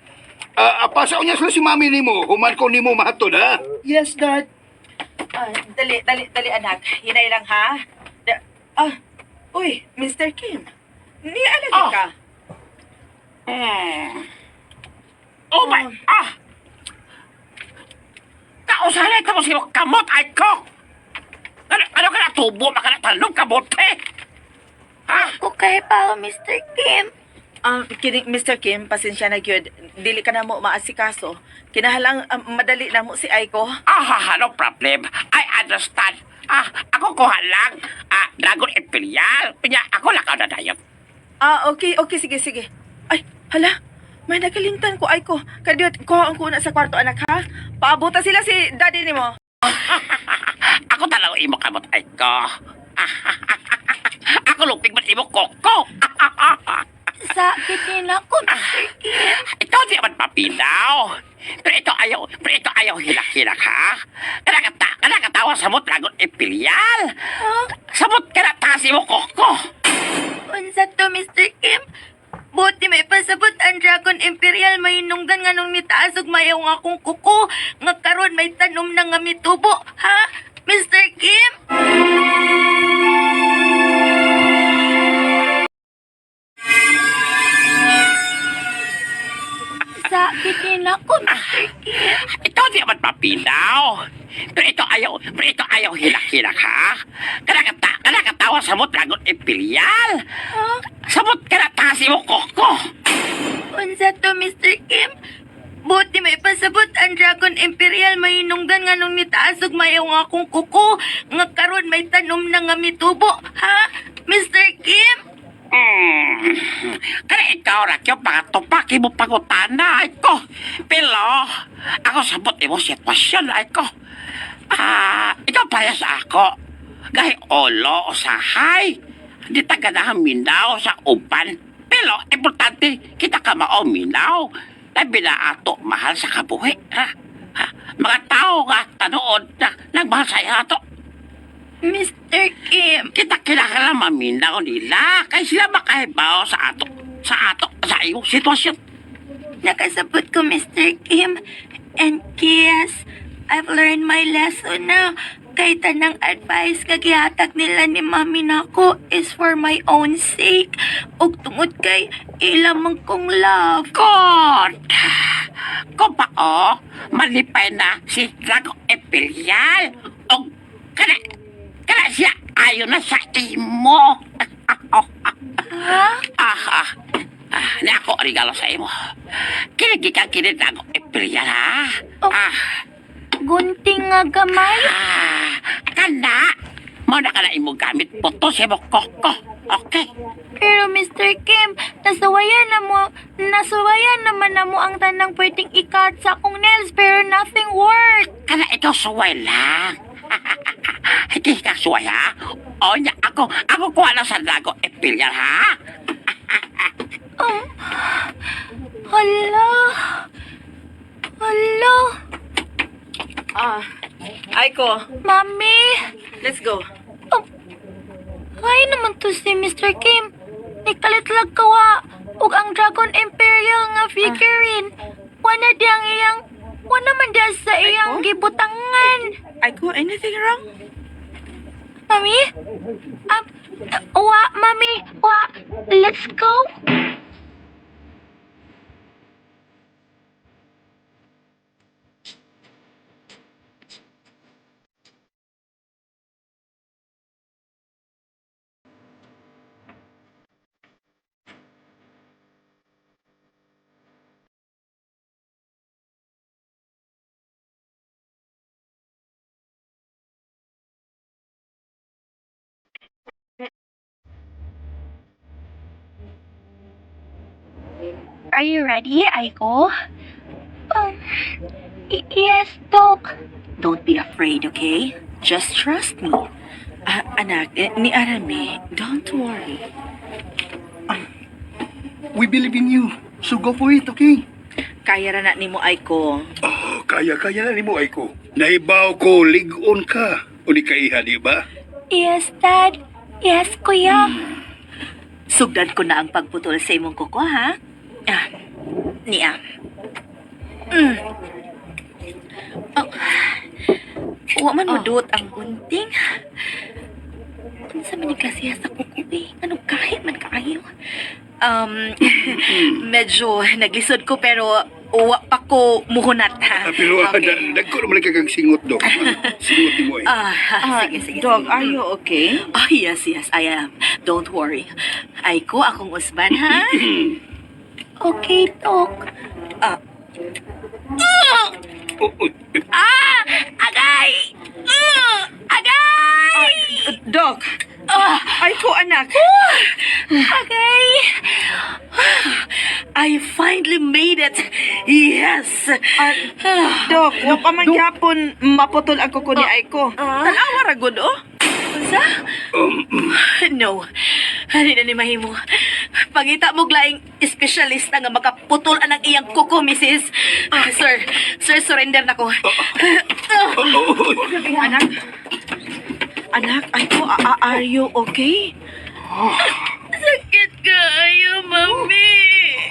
pasaw niya sila si mami ni mo. Human ko ni mo mahatod, ha?
Yes, Dad.
Dali, anak. Hinay lang, ha? Uy, Mr. Kim. Nialagay
Oh.
ka.
Oh my, Kausalay ka mo si kamot ay ko. Ano ka natubo, makanatalong kamot, eh? Ha?
Ako kay pa, Mr. Kim.
Kining Mr. Kim, pasensya na gyud. Dili ka na mo maasikaso. Kinahalang madali na mo si Aiko.
No problem. I understand. Ako kuha lang. Dragon Imperial. Pinya, ako lakaw na dayon.
Okay, sige. Ay, hala. May nakalimtan ko, Aiko. Kadiyot, kuha ang kuna sa kwarto, anak, ha? Paabuta sila si daddy ni mo.
Ako talaw imo kamot ay ko. Ako lupig man imo koko.
Sakit din ako, Mr. Kim.
Ikaw di man papinaw. Pero ito ayaw hilak-hilak, ha? Kanakatawa sa mo Dragon Imperial. Samot ka na tasi mo koko.
Unsa to, Mr. Kim? Buti may pasabot ang Dragon Imperial may nunggan nga nung nitaas ug mayaw nga akong kuko nga karon may tanom na nga mitubo, ha? Mr. Kim? Sakit din ako, Mr. Kim.
Ikaw di man papinaw. Pero ito ayaw hilak-hilak, ha? Kanakatawa sa mo Dragon Imperial. Samot ka na tasi mo koko.
Unsa to, Mr. Kim? Buti may pasabot ang Dragon Imperial may nunggan nga nung nitaas ug mayaw nga akong kuko nga karon may tanom na nga mitubo, ha? Mr. Kim?
Kaya ikaw ra kyo pangatupaki mo pangutana, ay ko. Pero, ako sabot mo sitwasyon, ay ko. Ikaw payas ako. Gahi olo o sahay. Di taga na minaw sa uban. Pero, importante, kita ka minaw. Labi na ato, mahal sa kabuhi. Ha? Mga tao nga, tanood na, nagmahal sa ato.
Mr. Kim?
Kita kinakala maminaw nila. Kaya sila makahibaw sa iyong sitwasyon.
Nakasabot ko, Mr. Kim. And yes, I've learned my lesson na. Kay tanang advice kagihatag nila ni mami nako is for my own sake. Ug tungod kay ilamang kong love.
God! Kung pa malipay na si Dragon Imperial. O kana siya ayaw na sa imo.
Ha?
Na ako regalo sa imo. Kinigikan Dragon Imperial, ha?
Gunting nga gamay.
Kana! Mo na ka na imo gamit puto sa imo koko. Okay?
Pero Mr. Kim, nasawayan naman na mo ang tanang pwedeng ikat sa akong nails pero nothing worked.
Kana ikaw suway lang. Hindi ka suway, ha? O niya, ako kuha na sa Dragon Imperial, ha?
Hala.
Aiko,
Mami.
let's go.
Ay naman to si Mr. Kim. Nikalitlag kawa. Ug ang Dragon Imperial nga figurine. Wala man diya sa iyang gibutangan.
Aiko, anything wrong?
Mami? Mami. Let's go. Are you ready, Aiko? Yes, Doc.
Don't be afraid, okay? Just trust me.
Anak, ni Arami, don't worry.
We believe in you. So go for it, okay?
Kaya ra na nimo, Aiko.
Kaya na ni mo, Aiko. Naibaw ko, ligon ka. O di ka iha, di ba?
Yes, Dad. Yes, kuya.
Sugdan ko na ang pagputol sa imong kuko, ha? Ah, niya. Oh. Wa man mo duot ang gunting. Unsa man ni klase sa kuko eh? Ano kahit man kaayo? Medyo naglisod ko pero wa pa ko muhunat ha.
Pero
Okay.
dagko naman kang singot, Dok. Singot mo eh.
Sige, sige.
Dog,
sige.
are you okay?
Oh, yes, I am. Don't worry. Ay ko, akong usban, ha?
Okay, Dok.
Oh, oh,
Agay! Agay!
Dog, ay ko anak.
Agay!
I finally made it. Yes.
Dog, wa pa man gyapon maputol ang kuko ni Aiko. Tanawa ra gud oh.
Sa? No. Hani na ni mahimo. Pangita mo glaing espesyalista nga makaputol ang iyang kuko, Mrs. Sir, surrender na ko.
Anak. Anak, Aiko, are you okay?
Sakit ka, ayo, mami.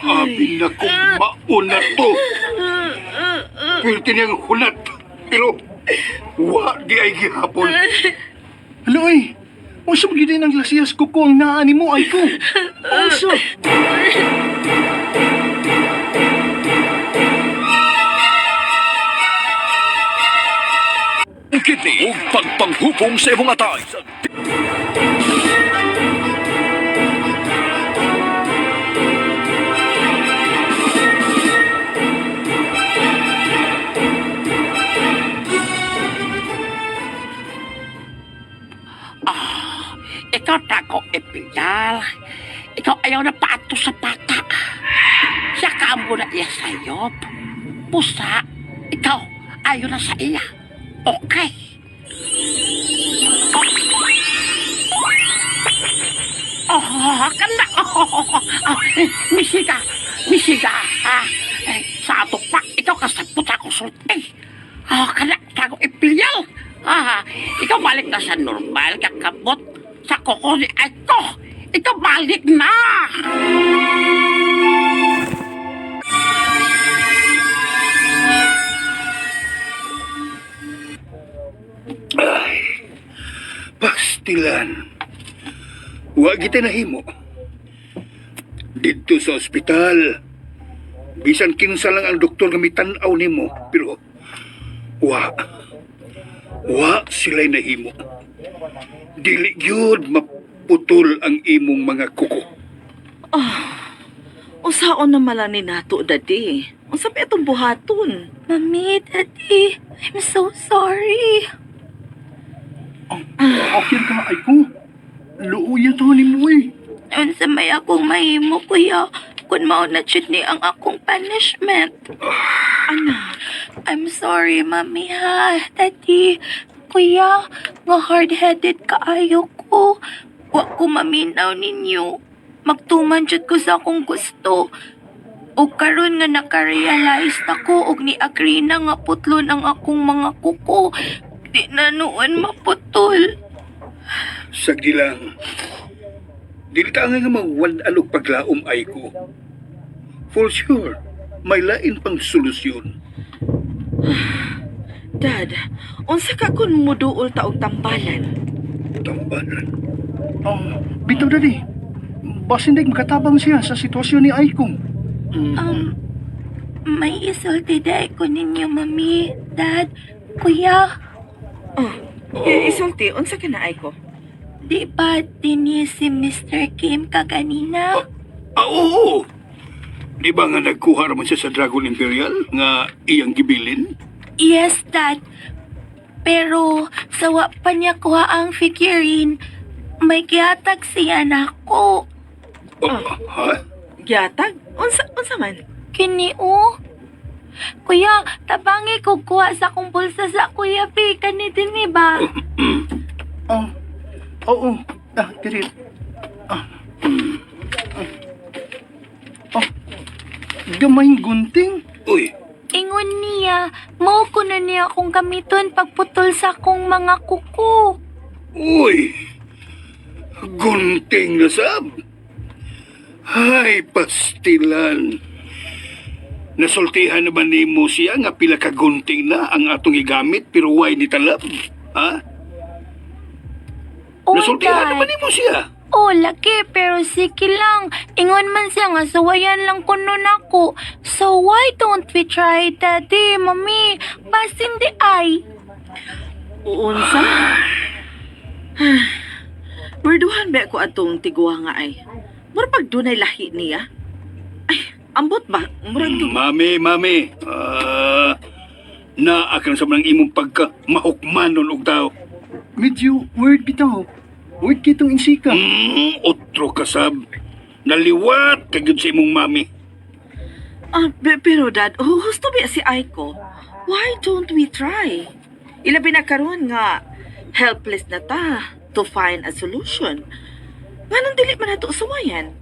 Abi na kong mauna to. Pwede niyang hunat. Pero, wa di ay gihapon.
Ano ay? Unsa mo gid ang lasiyas kuko ang naani mo ay ko? Unsa?
Kini ug pagpanghupong sa imong atay.
Ikaw tako ipinal. Ikaw ayaw na paato sa bata. Siya kaambo na iya sayop. Pusa, ikaw ayaw na sa iya. Okay. Kanda. Misiga. Sa ato pa, ikaw kasapot ako sulti. Kanda, tago ipilyal. Ikaw balik na sa normal, kakabot sa kuko ni Aiko. Ikaw balik na.
Pastilan. Wa kita nahimo. Dito sa ospital. Bisan kinsa lang ang doktor nga mitan-aw nimo, pero wa sila'y nahimo. Dili gyud maputol ang imong mga kuko.
Usaon na malang ni nato, Daddy. Unsa pa itong buhaton?
Mami, Daddy, I'm so sorry.
Okay ka ay ko. Luuya to ni mo eh.
Unsa may akong mahimo, kuya, kung mao na jud ni ang akong punishment.
Anak,
I'm sorry, Mami, ha? Daddy, kuya, nga hard-headed kaayo ko. Wa ko maminaw ninyo. Magtuman jud ko sa akong gusto. O karon nga nakarealize ako og ni-agree na nga putlon ang akong mga kuko. Di na noon maputol.
Sagdi lang. Dili ta nga mawad-an og paglaom ay ko. For sure, may lain pang solusyon.
Dad, unsa ka kun muduol ta og tambalan?
Tambalan.
Bitaw dali. Basin day makatabang siya sa sitwasyon ni Aikong.
May isulti day ko ninyo, Mami, Dad, Kuya.
Isulti, unsa ka na Aiko?
Di ba din si Mr. Kim kaganina?
Oo! Di ba nga nagkuha naman siya sa Dragon Imperial nga iyang gibilin?
Yes, Dad. Pero sawa pa niya kuha ang figurine, may gihatag siya na ako.
Ha?
Gyatag? Unsa man?
Kini Kuya, tabangi ko kuha sa kong bulsa sa Kuya P. Kanito ni ba?
Oo. Diri. Gamayng gunting.
Uy,
Ingon niya, mao ko na niya akong gamiton pagputol sa akong mga kuko.
uy! Gunting na sab. Hay, pastilan. Nasultihan naman ni mo siya nga pila ka gunting na ang atong igamit pero way ni talab. Ha?
Oh,
Nasultihan
Dad.
naman ni mo siya.
Oh, laki, pero sige lang. Ingon man siya nga, sawayan lang ko nun ako. So why don't we try, Daddy, Mami? Bas hindi ay.
Uunsa? Berduhan ba ako atong tiguwa nga ay? Mura pag dunay lahi niya? Ay, ambot ba? Murag
Mami. Naakang sa mga imong pagka mahukmanon og tao.
Medyo word bitaw. Word kitong insika.
Otro kasab. Naliwat kagid sa imong mami.
Pero Dad, husto ba si Aiko? Why don't we try? Ilabi na karon nga helpless na ta to find a solution. Nganong dili man nato usawayan?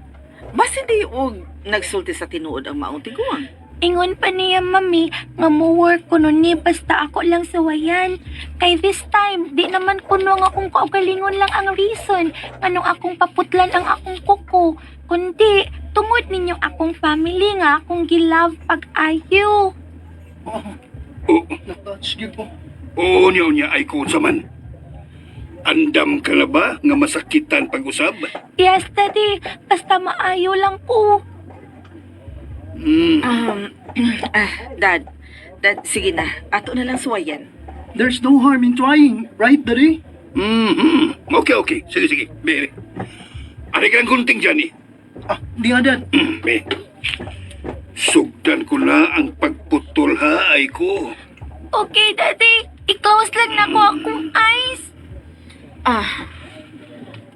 Bas hindi og nagsulti sa tinuod ang maong tiguang.
Ingon pa niya, Mami, nga mo-work ko nun ni basta ako lang sawayan. Kay this time, di naman kuno nga akong kaugalingon lang ang reason anong akong paputlan ang akong kuko. Kundi, tungod ninyong akong family nga akong gilove pag-ayo.
Sige po.
Oo niya ay kung saman. Andam ka na ba nga masakitan pag-usab?
Yes, Daddy. Basta maayo lang ko.
Dad, sige na. Ato na lang suwayan.
There's no harm in trying, right, Daddy?
Okay. Sige. Be. Ari kang gunting dyan eh.
Di nga, Dad.
Be. Sugdan ko na ang pagputol ha, ay ko.
Okay, Daddy. I-close lang na ko akong eyes.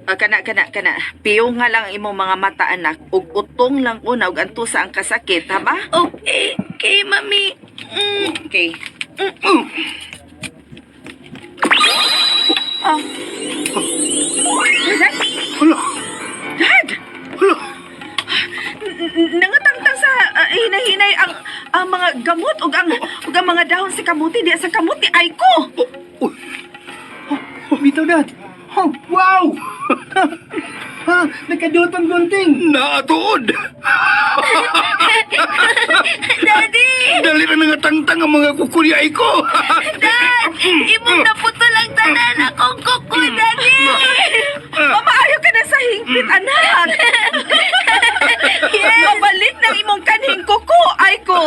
Kana. Piyo nga lang imong mga mata, anak. Ug utong lang una ug antusa ang kasakit, ha ba?
Okay, Mami.
Okay.
Hala,
Dad!
hala.
Nangatangtang sa hinay-hinay ang mga gamot ug ang mga dahon sa kamuti. Di sa kamuti, ay ko!
Bitaw, Dad. Oh, wow! Nakadot ang gunting.
Naatuod.
Daddy!
Dali na nga tangtang ang mga kukulya ay ko.
Dad! Imong naputol ang tanan akong kuko, Daddy!
Mamaayo ka na sa hingpit, anak! Mabalik ng imong kanhing kuko, ay ko!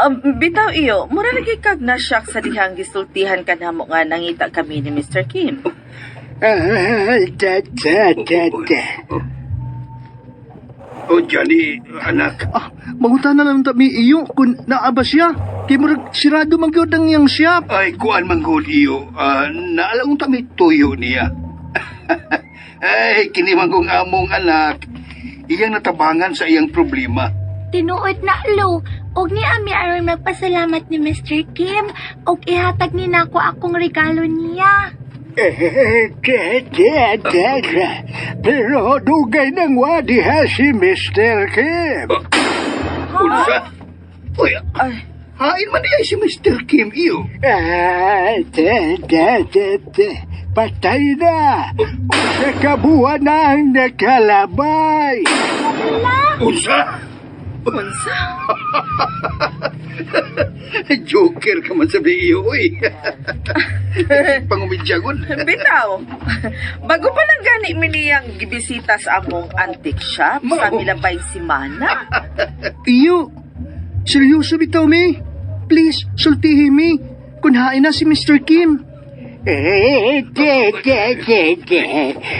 Bitaw iyo, mura lagi kag na-shock sa dihang gisultihan ka na mo nga nangita kami ni Mr. Kim.
O Johnny, anak.
Mangutan na lang tami iyo kung naaba siya. Kaya murag sirado man gyud ang iyang siya.
Ay, kuan manggod iyo. Naalaong tami tuyo niya. Ay, kiniman kong among anak. Iyang natabangan sa iyang problema.
Tinuod na, Lo. Og ni Ami aron magpasalamat ni Mr. Kim. Og ihatag ni nako akong regalo niya.
Pero dugay nang wadi ha si Mr. Kim.
Unsa? Uy, hain man niya si Mr. Kim iyo.
Patay na. Sa kabuhan na ang nakalabay.
Unsa?
Unsa?
Joker ka man sabi iyo, uy. Pangumidyagon.
Bitaw, bago pa lang gani mi niyang gibisita sa among antique shop sa Milabay Simana.
Iyo, seryoso bitaw mi. Please, sultihin mi. Kunhain na si Mr. Kim.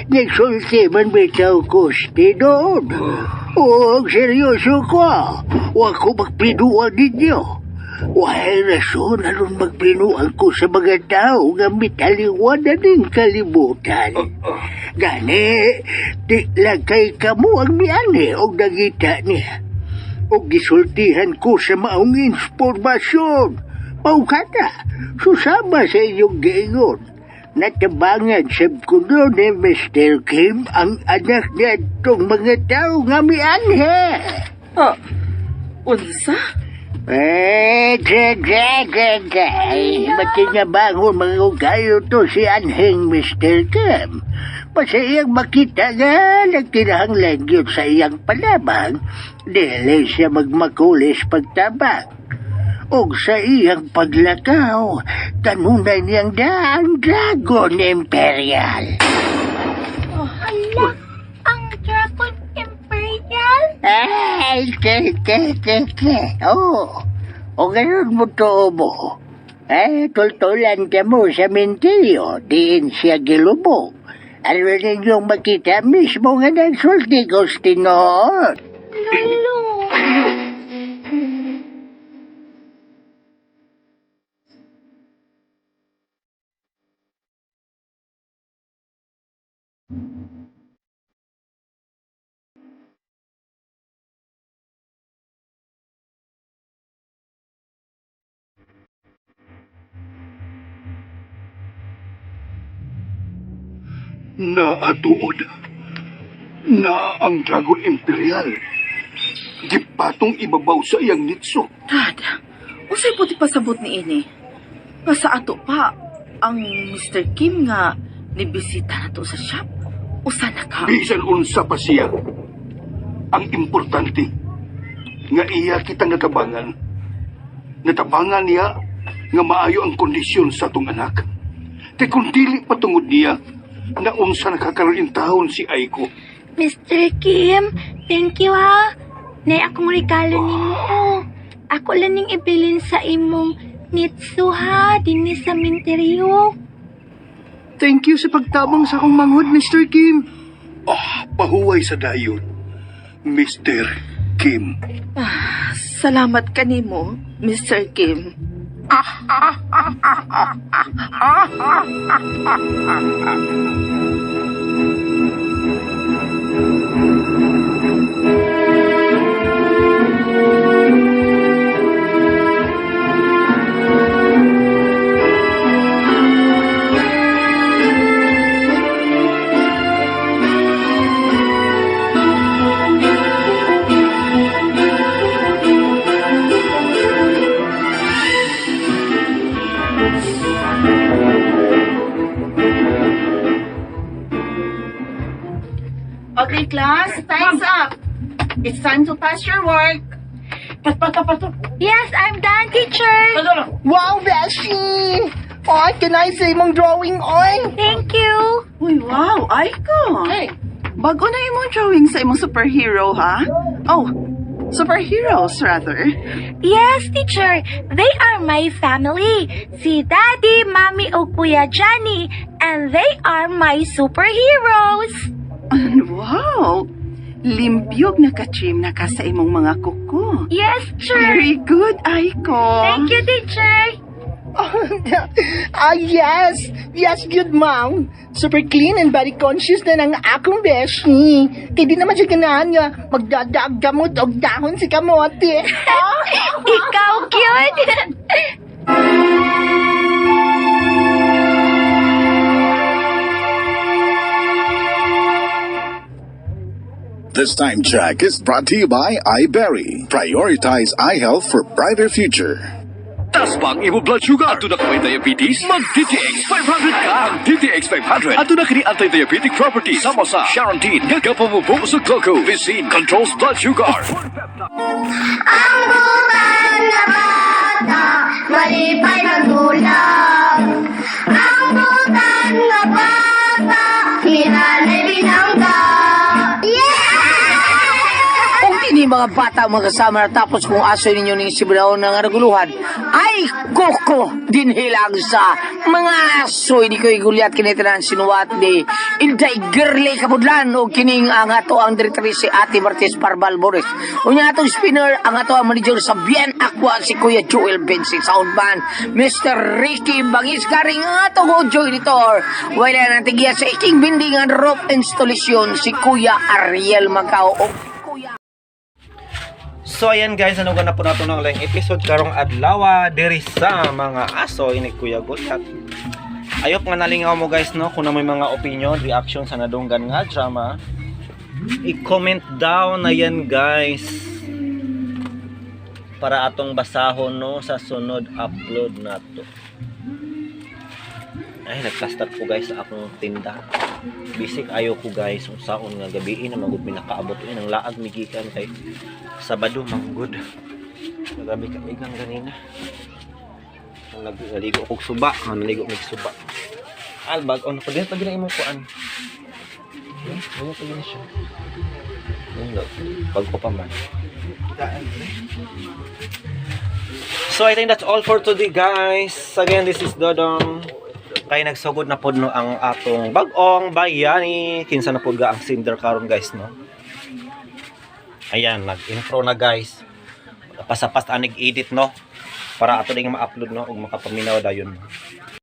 Nagsulti man bitaw ko doon. O, seryoso ko. Huwag ko magpinuan ninyo. Wahay rason aron magpinuan ko sa mga tao nga mitaliwan na din kalibutan. Gani, di lang kay kamo ang miani o nagita niya. O gisultihan ko sa maong informasyon. Paukata, susama sa inyong giingon. Natabangan sa kuno ni Mr. Kim ang anak niya itong mga tao nga mianhe.
Unsa?
Ba't nga bangon mga ugayo to si Anheng Mr. Kim? Basta iyang makita nga nagtirahang lengyot sa iyang palabang, dili siya magmakulis pagtabak. O sa iyang paglakaw, kanunay niyang daang Dragon Imperial.
Hala, ang Dragon Imperial?
Ay, Oo. O ganun mo to mo. Ay, tultulan ka mo sa menteryo, diin siya gilubog. Ano ninyong makita mismo nga nagsulti ko tinoon.
Lolo.
Naatuod na ang Dragon Imperial. Gipatong ibabaw sa iyang nitso.
Dad, usay puti pasabot ni ini. Nga sa ato pa, ang Mr. Kim nga nibisita na to sa shop. Usa na ka.
Bisan unsa pa siya. Ang importante, nga iya kita natabangan. Natabangan niya nga maayo ang kondisyon sa atong anak. Kaya kung dili patungod niya, na unsa nakakaroon taon si Aiko.
Mr. Kim, thank you ha. Nay akong regalo nimo. Oh. Ako lang ning ibilin sa imong nitso ha, dinhi sa menteryo.
Thank you sa pagtabang sa akong manghod, Mr. Kim.
Pahuway sa dayon, Mr. Kim.
Salamat kanimo, Mr. Kim.
Okay, class, time's up. It's time to pass your work.
Yes, I'm done, teacher.
Wow, Beshi! Oy, kanay sa imong drawing, oy!
Thank you.
Uy, wow, Aiko. Hey. Bago na imong drawing sa imong superhero, ha? Oh, superheroes, rather.
Yes, teacher. They are my family. Si Daddy, Mommy, o Kuya Johnny. And they are my superheroes.
Wow! Limbyog na ka-trim na ka sa imong mga kuko.
Yes, sir.
Very good, Aiko.
Thank you, teacher.
Yes! Yes, good ma'am. Super clean and body conscious na ng akong beshi. Kaya di naman siya ganahan nga magdadaag gamot o dahon si kamote.
Ikaw cute.
This time check is brought to you by iBerry. Prioritize eye health for brighter future. Taas ba ang imo blood sugar? Ato na kaway diabetes? Mag-DTX 500 ka! Ang DTX 500 ato na kini anti-diabetic properties sama sa Charantine, Gagapamubo sa Glucovicin, controls blood sugar.
Ang butan na bata, malipay na gulang. Ang butan na bata, hinanay binangga.
Kung kini mga bata mga kasama na tapos kung aso ninyo ning sibraw ng naguluhan, ay koko din hilang sa mga aso. Hindi ko iguliat kinitinan sinuwat di inday girly kabudlan o kining ang ato ang directory si Ate Martes Parbal Boris. Unya atong spinner ang ato ang manager sa Bien Aqua si Kuya Joel Bensi Soundman, Mr. Ricky Bangis karing ato go joy editor. Wala nang tigiya sa iking bindingan rope installation si Kuya Ariel Macao.
So ayan guys, ano na po nato ng lang episode karong adlaw diri sa mga aso ini Kuya Gulat. Ayop nga nalingaw mo guys no kung na may mga opinion, reaction sa nadunggan nga drama. I-comment down na yan guys. para atong basahon no sa sunod upload nato. Ay, nagka-start ko guys sa akong tinda. Bisik ayaw ko guys unsaon nga gabi na magud mi nakaabot ang laag migikan kay Sabado manggod. Grabe ka igang ganina. Naligo kog suba, naligo mig suba. Albag on pag na imong kuan. Ano pa yun siya? Pag ko pa man. So I think that's all for today guys. Again, this is Dodong. Kay nagsugod na pod no ang atong bag-ong bayani. Kinsa na pod ga ang cinder karon guys no. Ayan, nag-intro na guys. Pasapas anig edit no para ato ding ma-upload no ug makapaminaw dayon.